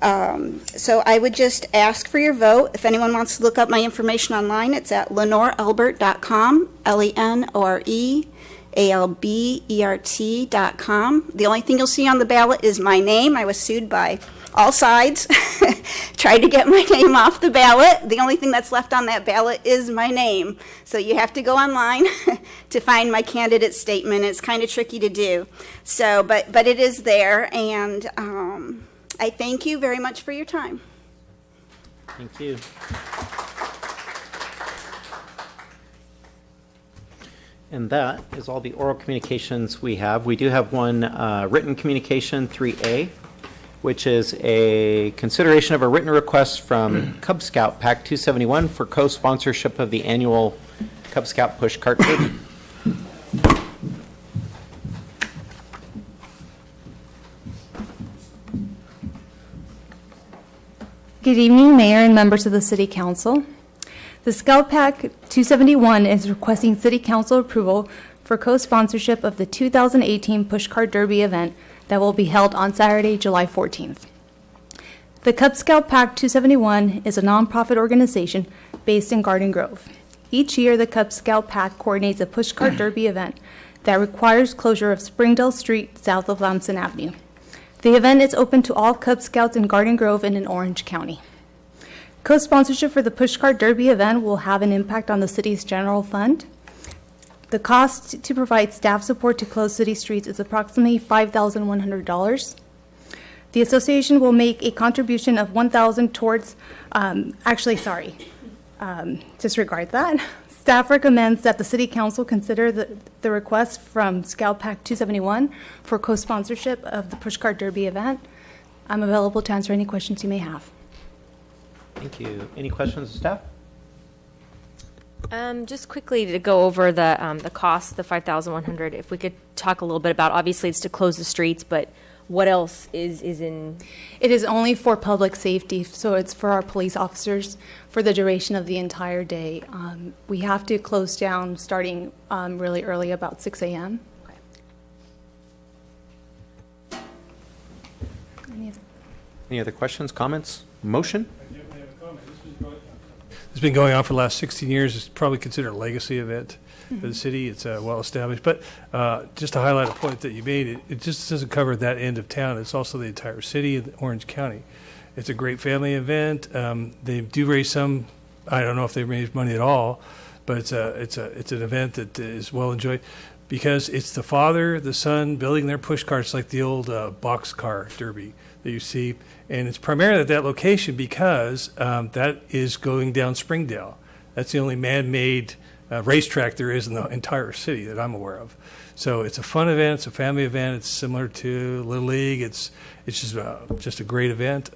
So I would just ask for your vote. If anyone wants to look up my information online, it's at lenorealbert.com, LENOREALBERT.com. The only thing you'll see on the ballot is my name. I was sued by all sides, tried to get my name off the ballot. The only thing that's left on that ballot is my name. So you have to go online to find my candidate statement. It's kind of tricky to do. So, but it is there, and I thank you very much for your time. Thank you. And that is all the oral communications we have. We do have one written communication, 3A, which is a consideration of a written request from Cub Scout Pack 271 for co-sponsorship of the annual Cub Scout Push Cart Derby. Good evening, Mayor and members of the City Council. The Scout Pack 271 is requesting City Council approval for co-sponsorship of the 2018 Pushcart Derby event that will be held on Saturday, July 14th. The Cub Scout Pack 271 is a nonprofit organization based in Garden Grove. Each year, the Cub Scout Pack coordinates a Pushcart Derby event that requires closure of Springdale Street south of Lamson Avenue. The event is open to all Cub Scouts in Garden Grove and in Orange County. Co-sponsorship for the Pushcart Derby event will have an impact on the city's general fund. The cost to provide staff support to close city streets is approximately $5,100. The association will make a contribution of $1,000 towards, disregard that. Staff recommends that the City Council consider the request from Scout Pack 271 for co-sponsorship of the Pushcart Derby event. I'm available to answer any questions you may have. Thank you. Any questions of staff? Just quickly to go over the cost, the $5,100. If we could talk a little bit about, obviously it's to close the streets, but what else is in? It is only for public safety, so it's for our police officers for the duration of the entire day. We have to close down starting really early, about 6 a.m. Any other questions, comments, motion? It's been going on for the last 16 years. It's probably considered a legacy event for the city. It's well established. But just to highlight a point that you made, it just doesn't cover that end of town. It's also the entire city of Orange County. It's a great family event. They do raise some. I don't know if they raise money at all, but it's an event that is well enjoyed because it's the father, the son building their push carts like the old boxcar derby that you see. And it's primarily at that location because that is going down Springdale. That's the only man-made racetrack there is in the entire city that I'm aware of. So it's a fun event. It's a family event. It's similar to Little League. It's just a great event.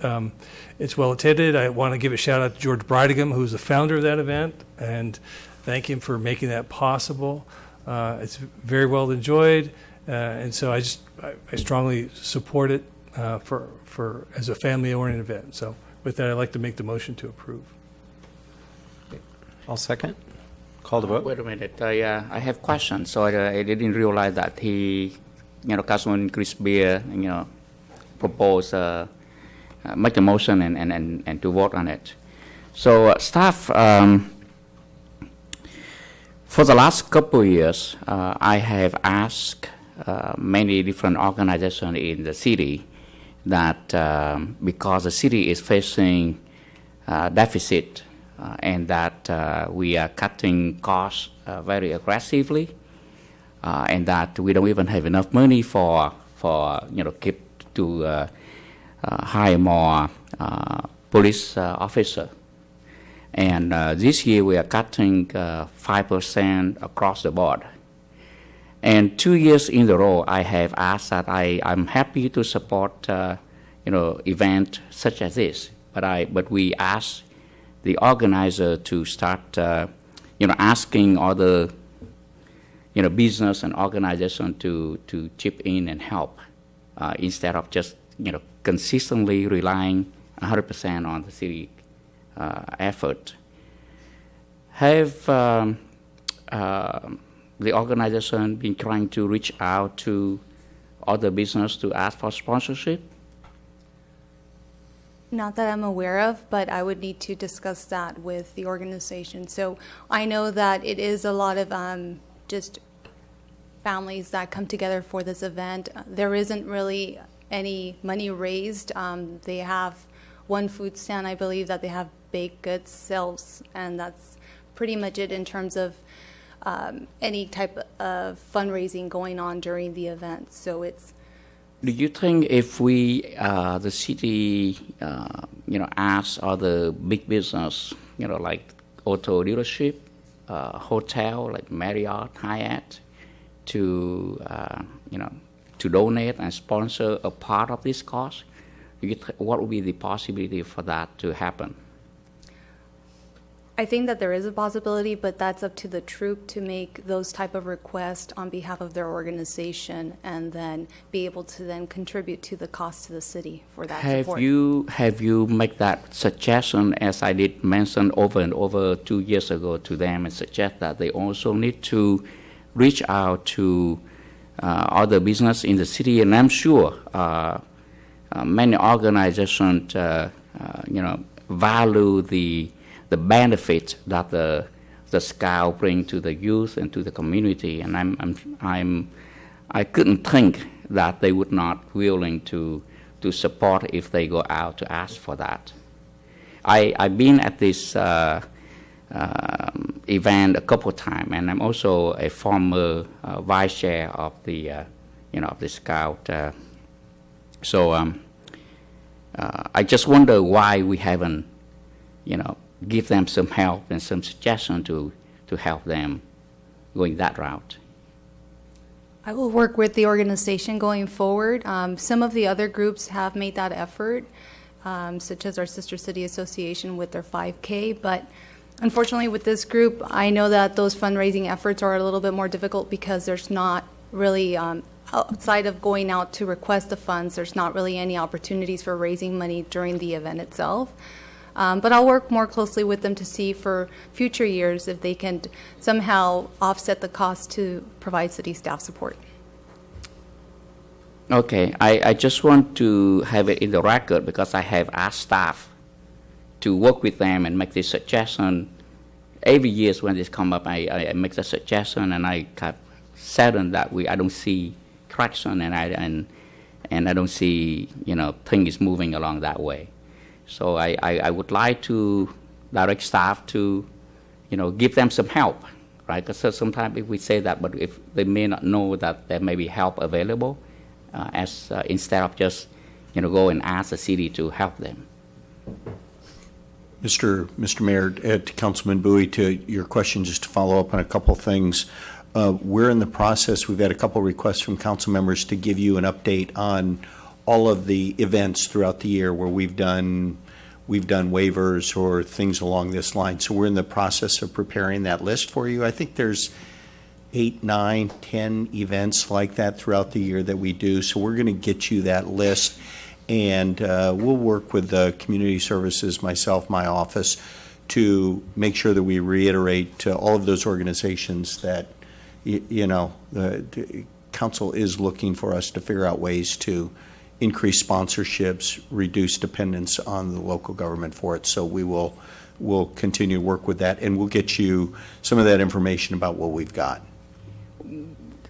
It's well attended. I want to give a shout out to George Bridingham, who's the founder of that event, and thank him for making that possible. It's very well enjoyed, and so I strongly support it for as a family-oriented event. So with that, I'd like to make the motion to approve. I'll second. Call the vote. Wait a minute. I have questions. So I didn't realize that Councilman Chris Beer, proposed, make a motion and to vote on it. So staff, for the last couple of years, I have asked many different organizations in the city that because the city is facing deficit and that we are cutting costs very aggressively, and that we don't even have enough money for keep to hire more police officers. And this year we are cutting 5% across the board. And 2 years in a row, I have asked that I'm happy to support event such as this, but we ask the organizer to start asking other business and organization to chip in and help instead of just consistently relying 100% on the city effort. Have the organization been trying to reach out to other business to ask for sponsorship? Not that I'm aware of, but I would need to discuss that with the organization. So I know that it is a lot of just families that come together for this event. There isn't really any money raised. They have one food stand, I believe, that they have baked goods sales, and that's pretty much it in terms of any type of fundraising going on during the event. So it's. Do you think if we, the city, ask other big business, like auto dealership, hotel like Marriott, Hyatt, to donate and sponsor a part of this cost, what would be the possibility for that to happen? I think that there is a possibility, but that's up to the troop to make those type of requests on behalf of their organization and then be able to then contribute to the cost to the city for that support. Have you made that suggestion, as I did mention over and over 2 years ago to them, and suggest that they also need to reach out to other business in the city? And I'm sure many organizations, value the benefit that the Scout bring to the youth and to the community, and I couldn't think that they would not willing to to support if they go out to ask for that. I've been at this event a couple of times, and I'm also a former vice chair of the, of the Scout. I just wonder why we haven't, give them some help and some suggestion to help them going that route. I will work with the organization going forward. Some of the other groups have made that effort, such as our Sister City Association with their 5K, but unfortunately with this group, I know that those fundraising efforts are a little bit more difficult because there's not really, outside of going out to request the funds, there's not really any opportunities for raising money during the event itself. But I'll work more closely with them to see for future years if they can somehow offset the cost to provide city staff support. Okay, I just want to have it in the record because I have asked staff to work with them and make this suggestion. Every year when this come up, I make the suggestion, and I have saddened that I don't see traction, and I don't see things moving along that way. So I would like to direct staff to, give them some help, right? Because sometimes if we say that, but if they may not know that there may be help available, instead of just, go and ask the city to help them. Mr. Mayor, to Councilman Bowie, to your question, just to follow up on a couple things. We're in the process. We've had a couple requests from council members to give you an update on all of the events throughout the year where we've done waivers or things along this line. So we're in the process of preparing that list for you. I think there's 8, 9, 10 events like that throughout the year that we do. So we're going to get you that list, and we'll work with the community services, myself, my office, to make sure that we reiterate to all of those organizations that, the council is looking for us to figure out ways to increase sponsorships, reduce dependence on the local government for it. So we'll continue to work with that, and we'll get you some of that information about what we've got.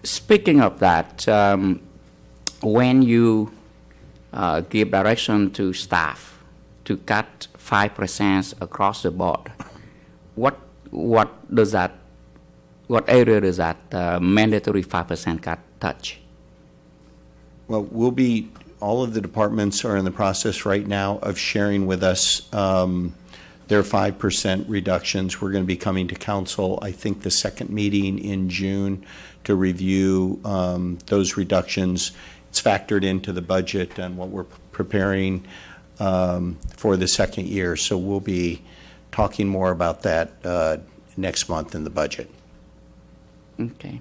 Speaking of that, when you give direction to staff to cut 5% across the board, what area does that mandatory 5% cut touch? Well, all of the departments are in the process right now of sharing with us their 5% reductions. We're going to be coming to council, I think, the second meeting in June to review those reductions. It's factored into the budget and what we're preparing for the second year. So we'll be talking more about that next month in the budget. Okay.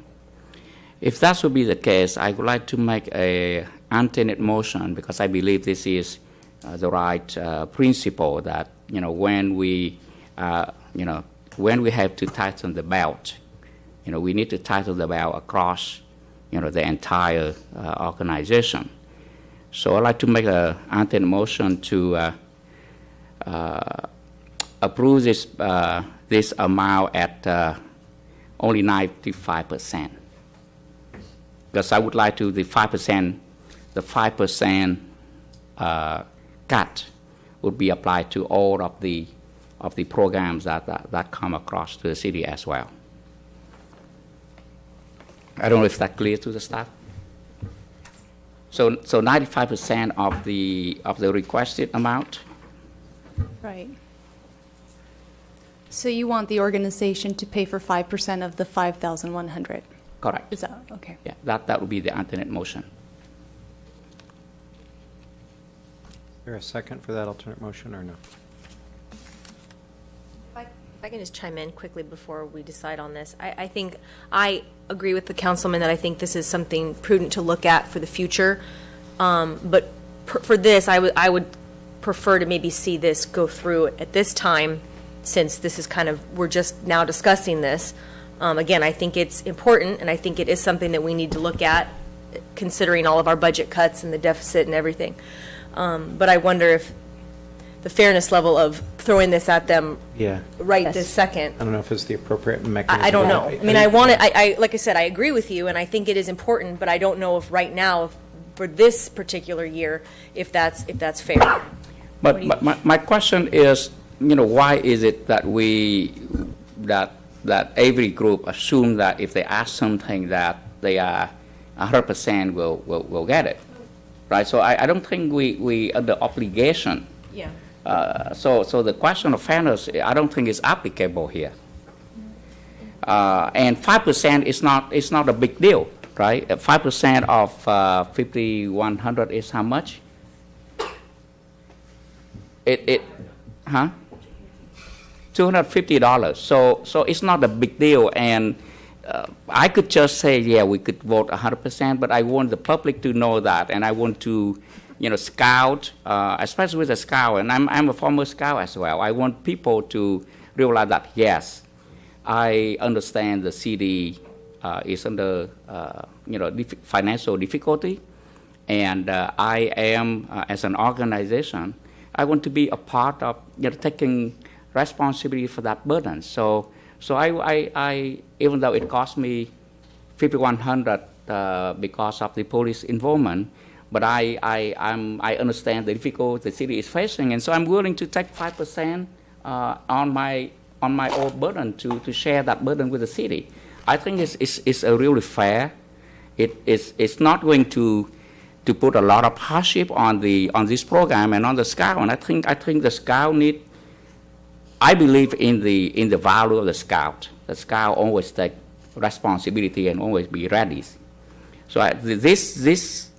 If that would be the case, I would like to make a alternate motion, because I believe this is the right principle that, when we have to tighten the belt, we need to tighten the belt across, the entire organization. So I'd like to make an alternate motion to approve this amount at only 95%. Because I would like to, the 5% cut would be applied to all of the programs that come across to the city as well. I don't know if that's clear to the staff. So 95% of the requested amount. Right. So you want the organization to pay for 5% of the 5,100? Correct. Is that okay? Yeah, that would be the alternate motion. Is there a second for that alternate motion or no? If I can just chime in quickly before we decide on this. I think I agree with the councilman that I think this is something prudent to look at for the future. But for this, I would prefer to maybe see this go through at this time, since this is we're just now discussing this. Again, I think it's important, and I think it is something that we need to look at, considering all of our budget cuts and the deficit and everything. But I wonder if the fairness level of throwing this at them this second. I don't know if it's the appropriate mechanism. I don't know. I mean, I want it. I like I said, I agree with you, and I think it is important, but I don't know if right now, if for this particular year, if that's fair. But my question is, why is it that that every group assume that if they ask something that they are 100% will get it, right? So I don't think we are the obligation. Yeah. So the question of fairness, I don't think is applicable here. And 5% is not a big deal, right? 5% of 5,100 is how much? $250. So it's not a big deal, and I could just say, yeah, we could vote 100%, but I want the public to know that, and I want to, scout, especially with a scout, and I'm a former scout as well. I want people to realize that, yes, I understand the city is under, financial difficulty, and I am, as an organization, I want to be a part of, taking responsibility for that burden. So I even though it cost me $5,100 because of the police involvement, but I understand the difficulty the city is facing, and so I'm willing to take 5% on my own burden to share that burden with the city. I think it's a really fair. It's not going to put a lot of hardship on this program and on the Scout, and I think the Scout need. I believe in the value of the Scout. The Scout always take responsibility and always be ready. So this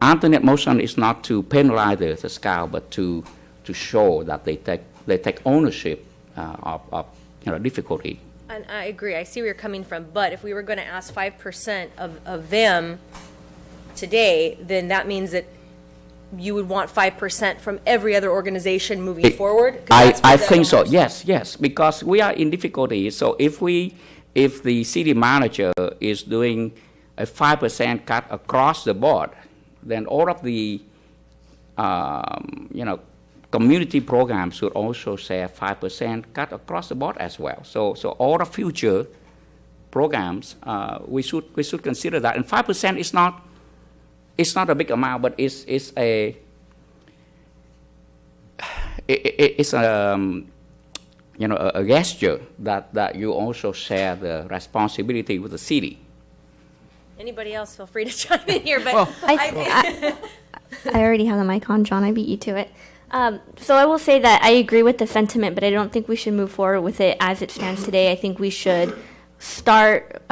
alternate motion is not to penalize the Scout, but to show that they take ownership of difficulty. And I agree. I see where you're coming from. But if we were going to ask 5% of them today, then that means that you would want 5% from every other organization moving forward? I think so. Yes, because we are in difficulty. So if the city manager is doing a 5% cut across the board, then all of the community programs should also share 5% cut across the board as well. So all the future programs we should consider that. And 5% is not. It's not a big amount, but it's a gesture that you also share the responsibility with the city. Anybody else, feel free to chime in here. But I already have the mic on, John. I beat you to it. So I will say that I agree with the sentiment, but I don't think we should move forward with it as it stands today. I think we should start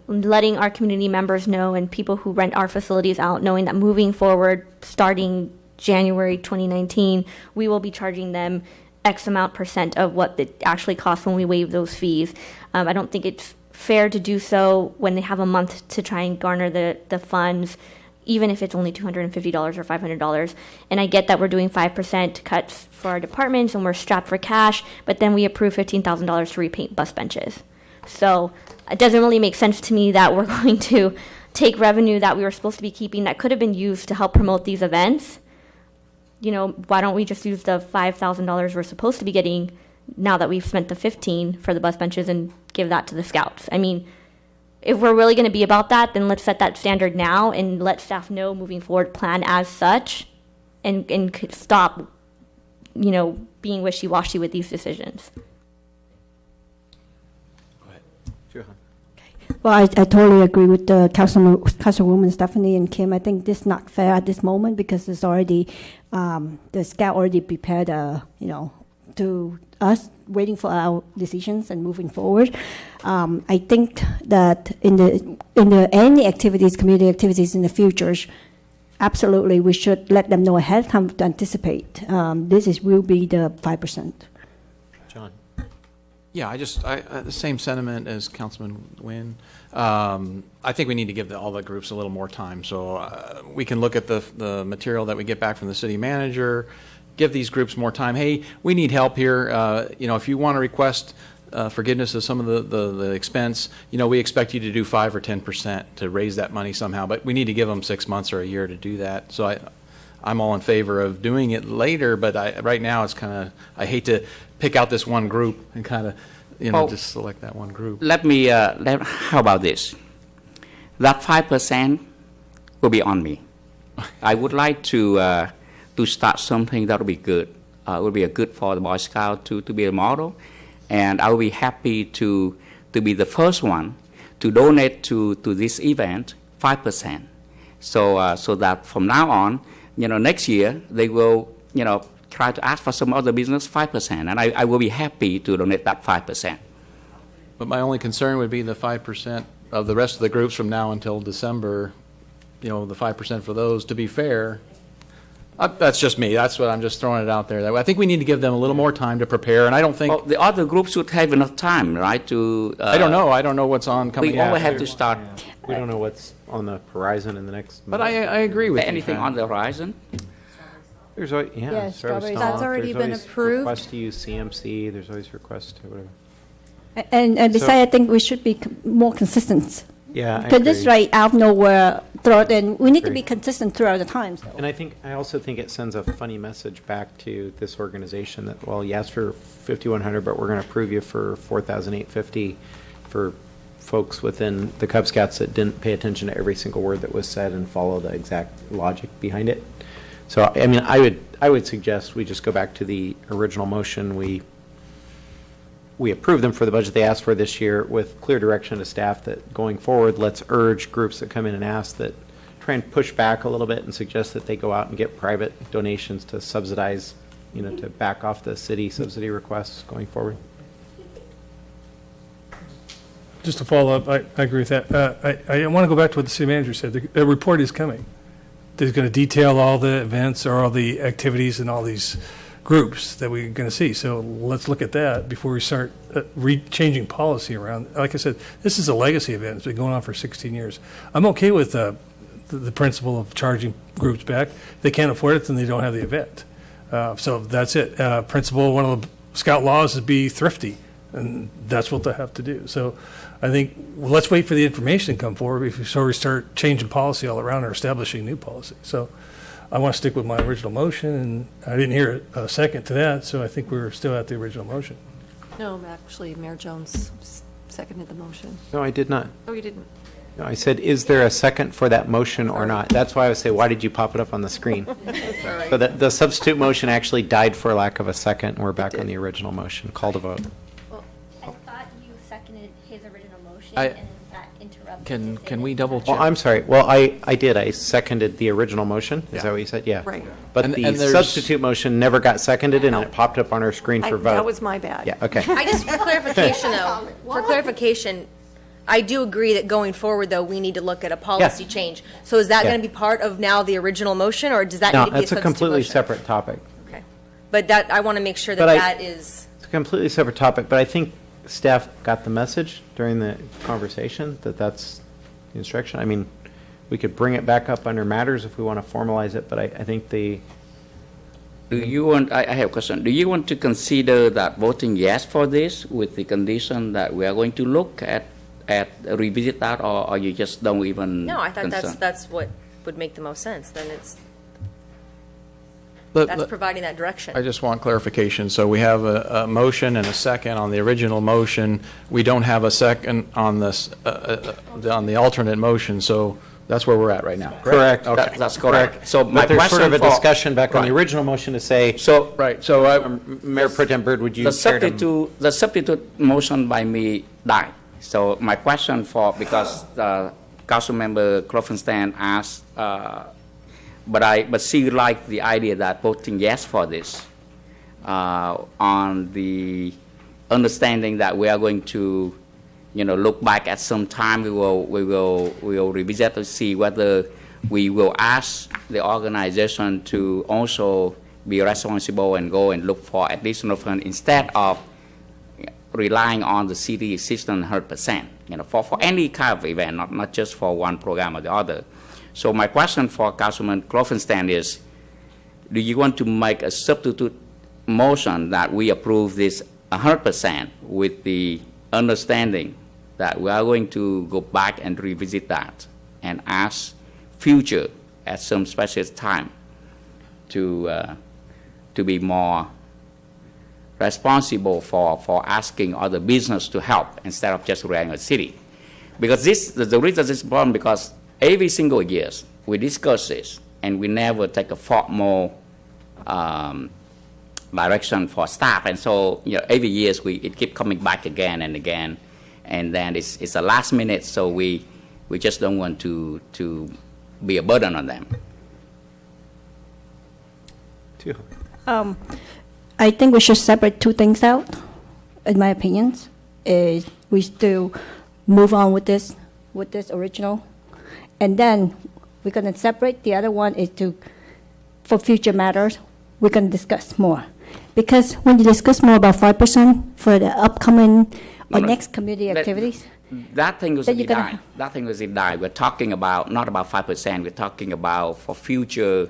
letting our community members know and people who rent our facilities out, knowing that moving forward, starting January 2019, we will be charging them X amount % of what it actually costs when we waive those fees. I don't think it's fair to do so when they have a month to try and garner the funds, even if it's only $250 or $500. And I get that we're doing 5% cuts for our departments and we're strapped for cash, but then we approve $15,000 to repaint bus benches. So it doesn't really make sense to me that we're going to take revenue that we were supposed to be keeping that could have been used to help promote these events. Why don't we just use the $5,000 we're supposed to be getting now that we've spent the $15,000 for the bus benches and give that to the Scouts? I mean, if we're really going to be about that, then let's set that standard now and let staff know moving forward, plan as such, and stop, being wishy-washy with these decisions. Well, I totally agree with the Councilwoman Stephanie and Kim. I think this is not fair at this moment because it's already, the Scout already prepared, to us waiting for our decisions and moving forward. I think that in the any activities, community activities in the future, absolutely we should let them know ahead of time to anticipate. Will be the 5%. John. Yeah, the same sentiment as Councilman Nguyen. I think we need to give all the groups a little more time. So we can look at the material that we get back from the city manager, give these groups more time. Hey, we need help here. If you want to request forgiveness of some of the expense, we expect you to do 5 or 10% to raise that money somehow. But we need to give them 6 months or a year to do that. So I'm all in favor of doing it later, but right now it's kind of, I hate to pick out this one group and kind of, just select that one group. How about this? That 5% will be on me. I would like to start something that would be good. It would be a good for the Boy Scout to be a model, and I will be happy to be the first one to donate to this event 5%. So that from now on, next year they will, try to ask for some other business 5%, and I will be happy to donate that 5%. But my only concern would be the 5% of the rest of the groups from now until December, the 5% for those, to be fair. That's just me. That's what I'm just throwing it out there. I think we need to give them a little more time to prepare, and I don't think. Well, the other groups should have enough time, right? To I don't know. I don't know what's on coming. We always have to start. We don't know what's on the horizon in the next. But I agree with anything you. on the horizon. There's always, Yeah, strawberries. stomp, That's already there's been always approved. Request to use CMC. There's always requests to whatever. And So- besides, I think we should be more consistent. Yeah, I Because this agree. right out of nowhere, throughout, and we need to Agree. be consistent throughout the times. And I also think it sends a funny message back to this organization that, well, you asked for 5,100, but we're going to approve you for 4,850 for folks within the Cub Scouts that didn't pay attention to every single word that was said and follow the exact logic behind it. So, I mean, I would suggest we just go back to the original motion. We approve them for the budget they asked for this year with clear direction to staff that going forward, let's urge groups that come in and ask that try and push back a little bit and suggest that they go out and get private donations to subsidize, to back off the city subsidy requests going forward. Just to follow up, I agree with that. I want to go back to what the city manager said. The report is coming. It's going to detail all the events or all the activities and all these groups that we're going to see. So let's look at that before we start changing policy around. Like I said, this is a legacy event. It's been going on for 16 years. I'm okay with the principle of charging groups back. If they can't afford it, then they don't have the event. So that's it. Principle, one of the Scout laws is be thrifty, and that's what they have to do. So I think let's wait for the information to come forward before we start changing policy all around or establishing new policy. So I want to stick with my original motion, and I didn't hear a second to that, so I think we're still at the original motion. No, actually, Mayor Jones seconded the motion. No, I did not. Oh, you didn't? No, I said, is there a second for that motion or not? That's why I would say, why did you pop it up on the screen? Sorry. So the substitute motion actually died for lack of a second, and we're back on the original motion. Call to vote. Well, I thought you seconded his original motion, I- and that interrupted. Can we double check? Well, I'm sorry. Well, I did. I seconded the original motion. Is that what you said? Yeah. Right. But And the there's- substitute motion never got seconded, and it popped up on our screen for vote. That was my bad. Yeah, okay. I just, for clarification though, for clarification, I do agree that going forward though, we need to look at a policy change. So is that Yeah. going to be part of now the original motion, or does that No, need to be a that's a substitute completely motion? separate topic. Okay. But that, I want to make sure that But that is, It's a completely separate topic, but I think staff got the message during the conversation that that's the instruction. I mean, we could bring it back up under matters if we want to formalize it, but I think the, Do you want? I have a question. Do you want to consider that voting yes for this with the condition that we are going to look at revisit that, or you just don't even? no, I thought concern? that's what would make the most sense. Then it's, Let- that's let- providing that direction. I just want clarification. So we have a motion and a second on the original motion. We don't have a second on this, on the alternate motion, so that's where we're at right now. correct. That- that's correct. So my But there's sort of a question for- discussion back on the Right. original motion to say, So Right, so I, Mayor Pro Tem Byrd, would you the care to? substitute motion by me died. So my question because Councilmember Klopfenstein asked, but she liked the idea that voting yes for this on the understanding that we are going to, look back at some time. We will revisit to see whether we will ask the organization to also be responsible and go and look for additional funds instead of relying on the city assistance 100%, for any kind of event, not just for one program or the other. So my question for Councilman Klopfenstein is, do you want to make a substitute motion that we approve this 100% with the understanding that we are going to go back and revisit that and ask future at some special time to be more responsible for asking other business to help instead of just relying on the city? Because the reason this is important because every single year we discuss this and we never take a formal direction for staff. And so, every year it keep coming back again and again, and then it's a last minute, so we just don't want to be a burden on them. I think we should separate two things out, in my opinion. Is we still move on with this original, and then we're going to separate. The other one is for future matters, we're going to discuss more. Because when you discuss more about 5% for the upcoming or next community activities, that thing was then in you're gonna die. That thing was in die. We're talking about not about 5%. We're talking about for future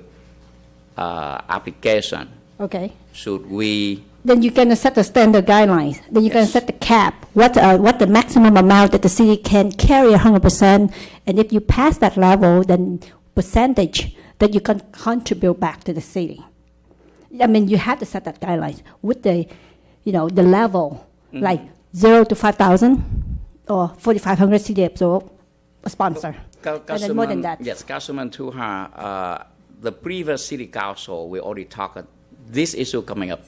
application. okay. Should we? Then you're going to set the standard guidelines. Then you're going to set the cap. What the maximum amount that the city can carry 100%, and if you pass that level, then percentage that you can contribute back to the city. I mean, you have to set that guidelines with the level, like 0 to 5,000 or 4,500 city absorb a sponsor. And then more than that. Yes, Councilman Tuha, the previous city council, we already talked this issue coming up,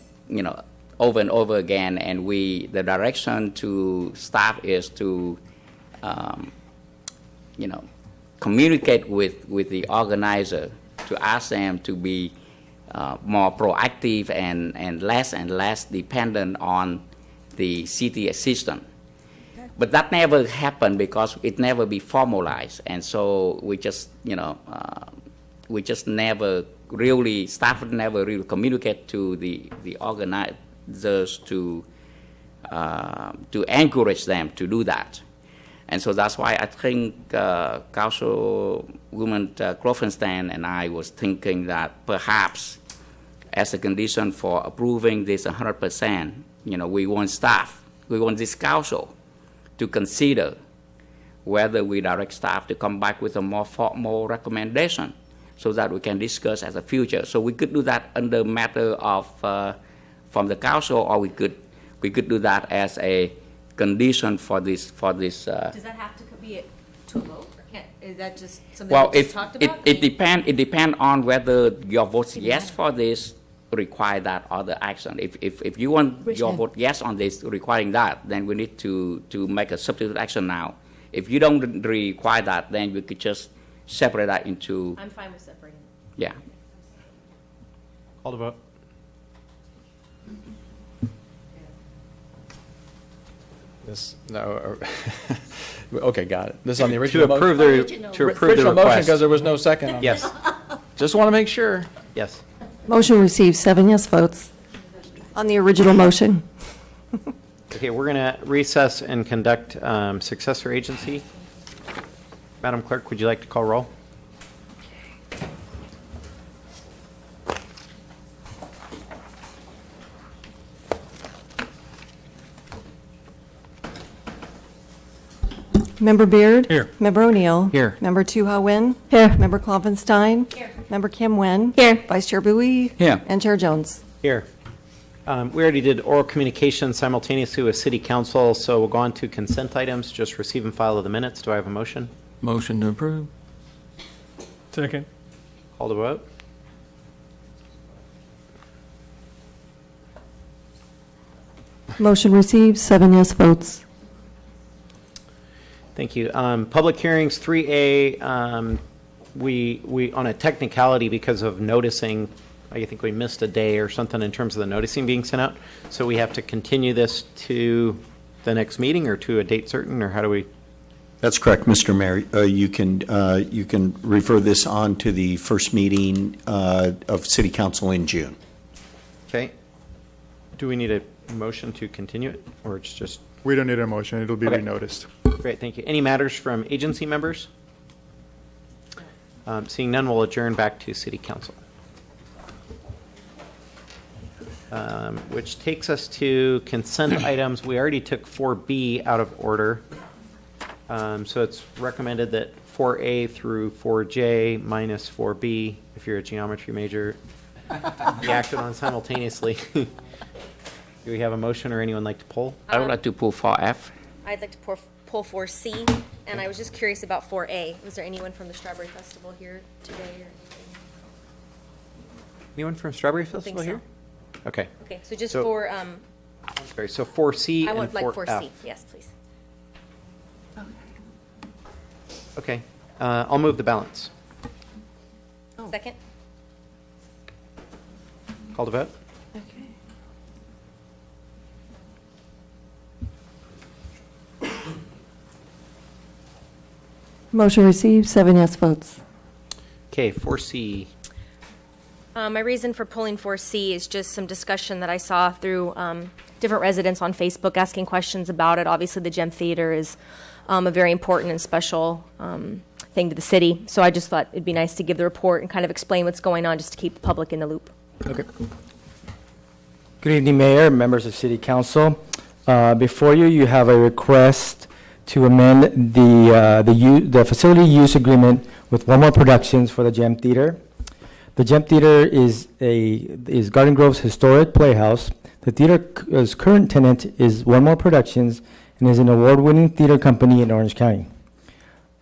over and over again, and the direction to staff is to, communicate with the organizer to ask them to be more proactive and less dependent on the city assistant. But that never happened because it never be formalized, and so we just never really, staff never really communicate to the organizers to encourage them to do that. And so that's why I think Councilwoman Klopfenstein and I was thinking that perhaps as a condition for approving this 100%, we want this council to consider whether we direct staff to come back with a more formal recommendation so that we can discuss as a future. So we could do that under matter of from the council, or we could do that as a condition for this. Does that have to be to a vote? Is that just something Well, we just talked about? it depend on whether your vote yes for this require that other action. If you want your vote yes on this requiring that, then we need to make a substitute action now. If you don't require that, then we could just separate that into. I'm fine with separating. Yeah. Call the vote. Okay, got it. This is on the original To approve motion? the Original motion, request. because there was no second on Yes. Just want to make sure. Yes. Motion received, 7 yes votes on the original motion. Okay, we're going to recess and conduct successor agency. Madam Clerk, would you like to call roll? Member Beard? Here. Member O'Neill? Here. Member Tu-Ha Nguyen? Here. Member Klopfenstein? Here. Member Kim Nguyen? Here. Vice Chair Bowie? Here. And Chair Jones. Here. We already did oral communication simultaneously with City Council, so we'll go on to consent items. Just receive and file of the minutes. Do I have a motion? Motion to approve. Second. Call the vote. Motion received, 7 yes votes. Thank you. Public hearings, 3A, we, on a technicality because of noticing, I think we missed a day or something in terms of the noticing being sent out. So we have to continue this to the next meeting or to a date certain, or how do we? That's correct, Mr. Mayor. You can refer this on to the first meeting of City Council in June. Okay. Do we need a motion to continue it, or it's just? We don't need a motion. It'll be Okay. renoticed. Great, thank you. Any matters from agency members? Seeing none, we'll adjourn back to City Council. Which takes us to consent items. We already took 4B out of order. So it's recommended that 4A through 4J minus 4B, if you're a geometry major, be acted on simultaneously. Do we have a motion or anyone like to pull? I would like to pull 4F. I'd like to pull 4C, and I was just curious about 4A. Was there anyone from the Strawberry Festival here today? Anyone from Strawberry think Festival so. here? Okay. Okay, so just So- for, Sorry, so 4C I and want like 4F. 4C, yes, please. Okay, I'll move the balance. Second? Call to vote? Motion received, 7 yes votes. Okay, 4C. My reason for pulling 4C is just some discussion that I saw through different residents on Facebook asking questions about it. Obviously, the Gem Theater is a very important and special thing to the city. So I just thought it'd be nice to give the report and kind of explain what's going on, just to keep the public in the loop. Okay. Good evening, Mayor, members of City Council. Before you, you have a request to amend the facility use agreement with One More Productions for the Gem Theater. The Gem Theater is Garden Grove's historic playhouse. The theater's current tenant is One More Productions and is an award-winning theater company in Orange County.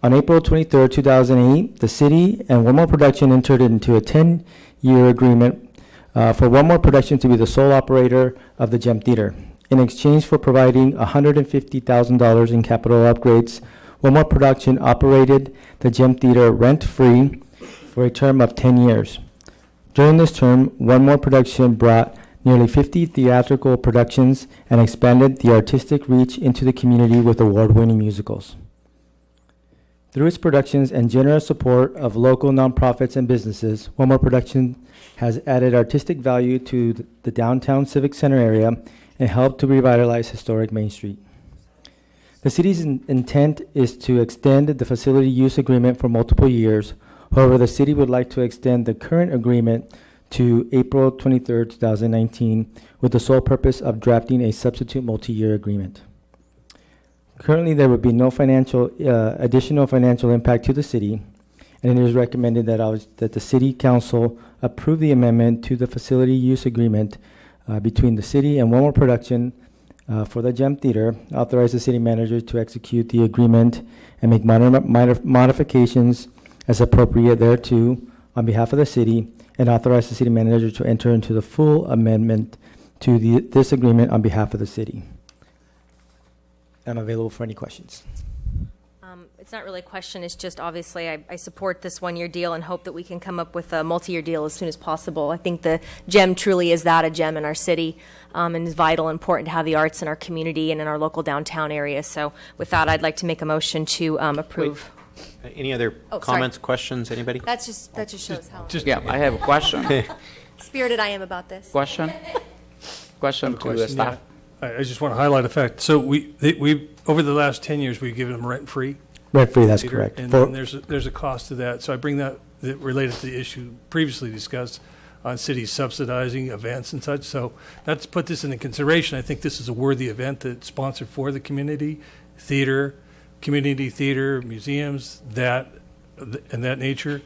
On April 23, 2008, the city and One More Production entered into a 10-year agreement for One More Production to be the sole operator of the Gem Theater. In exchange for providing $150,000 in capital upgrades, One More Production operated the Gem Theater rent-free for a term of 10 years. During this term, One More Production brought nearly 50 theatrical productions and expanded the artistic reach into the community with award-winning musicals. Through its productions and generous support of local nonprofits and businesses, One More Production has added artistic value to the downtown Civic Center area and helped to revitalize historic Main Street. The city's intent is to extend the facility use agreement for multiple years. However, the city would like to extend the current agreement to April 23, 2019, with the sole purpose of drafting a substitute multi-year agreement. Currently, there would be no additional financial impact to the city, and it is recommended that the City Council approve the amendment to the facility use agreement between the city and One More Production for the Gem Theater, authorize the city manager to execute the agreement and make minor modifications as appropriate thereto on behalf of the city, and authorize the city manager to enter into the full amendment to this agreement on behalf of the city. I'm available for any questions. It's not really a question, it's just obviously I support this one-year deal and hope that we can come up with a multi-year deal as soon as possible. I think the Gem truly is that, a gem in our city, and is vital and important to have the arts in our community and in our local downtown area. So with that, I'd like to make a motion to approve. Any other comments, questions, anybody? That just shows how Yeah, I have a question. spirited I am about this. Question to the staff. I just want to highlight a fact. So we over the last 10 years, we've given them rent-free. Rent-free, that's theater, correct. And then there's a cost to that. So I bring that related to the issue previously discussed on cities subsidizing events and such. So not to put this into consideration, I think this is a worthy event that's sponsored for the community theater, museums, that nature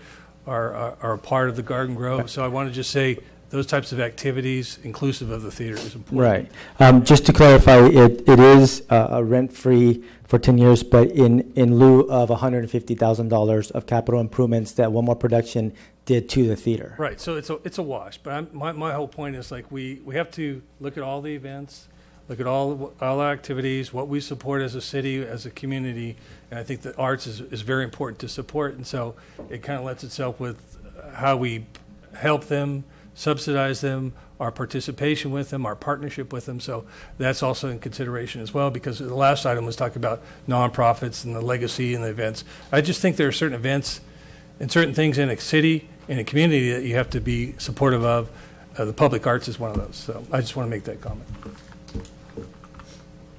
are a part of the Garden Grove. So I want to just say those types of activities, inclusive of the theater, is important. Right. Just to clarify, it is a rent-free for 10 years, but in lieu of $150,000 of capital improvements that One More Production did to the theater. Right. So it's a wash. But my whole point is, like, we have to look at all the events, look at all our activities, what we support as a city, as a community, and I think the arts is very important to support. And so it kind of lets itself with how we help them, subsidize them, our participation with them, our partnership with them. So that's also in consideration as well, because the last item was talking about nonprofits and the legacy and the events. I just think there are certain events and certain things in a city, in a community, that you have to be supportive of. The public arts is one of those. So I just want to make that comment.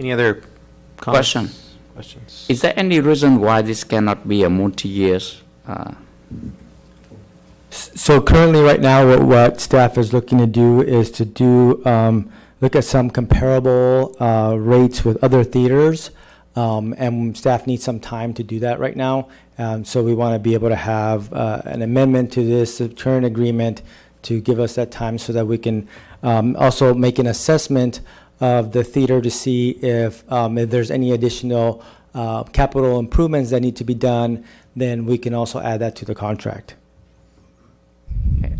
Any other comments? Question. Questions? Is there any reason why this cannot be a multi-years? So currently, right now, what staff is looking to do is to look at some comparable rates with other theaters, and staff needs some time to do that right now. So we want to be able to have an amendment to this current agreement to give us that time so that we can also make an assessment of the theater to see if there's any additional capital improvements that need to be done. Then we can also add that to the contract.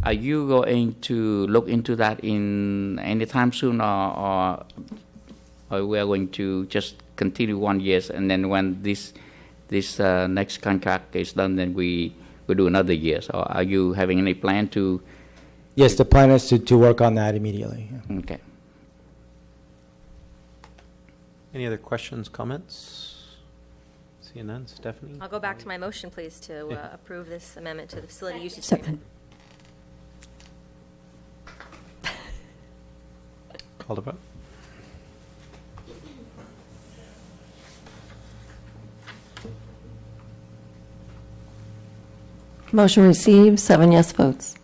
Are you going to look into that in anytime soon, or we are going to just continue 1 year, and then when this next contract is done, then we do another year? So are you having any plan to? Yes, the plan is to work on that immediately. Yeah. Okay. Any other questions, comments? Seeing none. Stephanie? I'll go back to my motion, please, to approve this amendment to the facility usage Second. agreement. Call the vote. Motion received, 7 yes votes.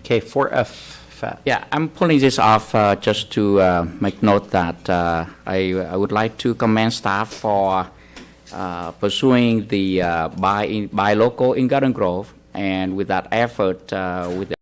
Okay, 4F, Fat. Yeah, I'm pulling this off just to make note that I would like to commend staff for pursuing the buy local in Garden Grove, and with that effort, with the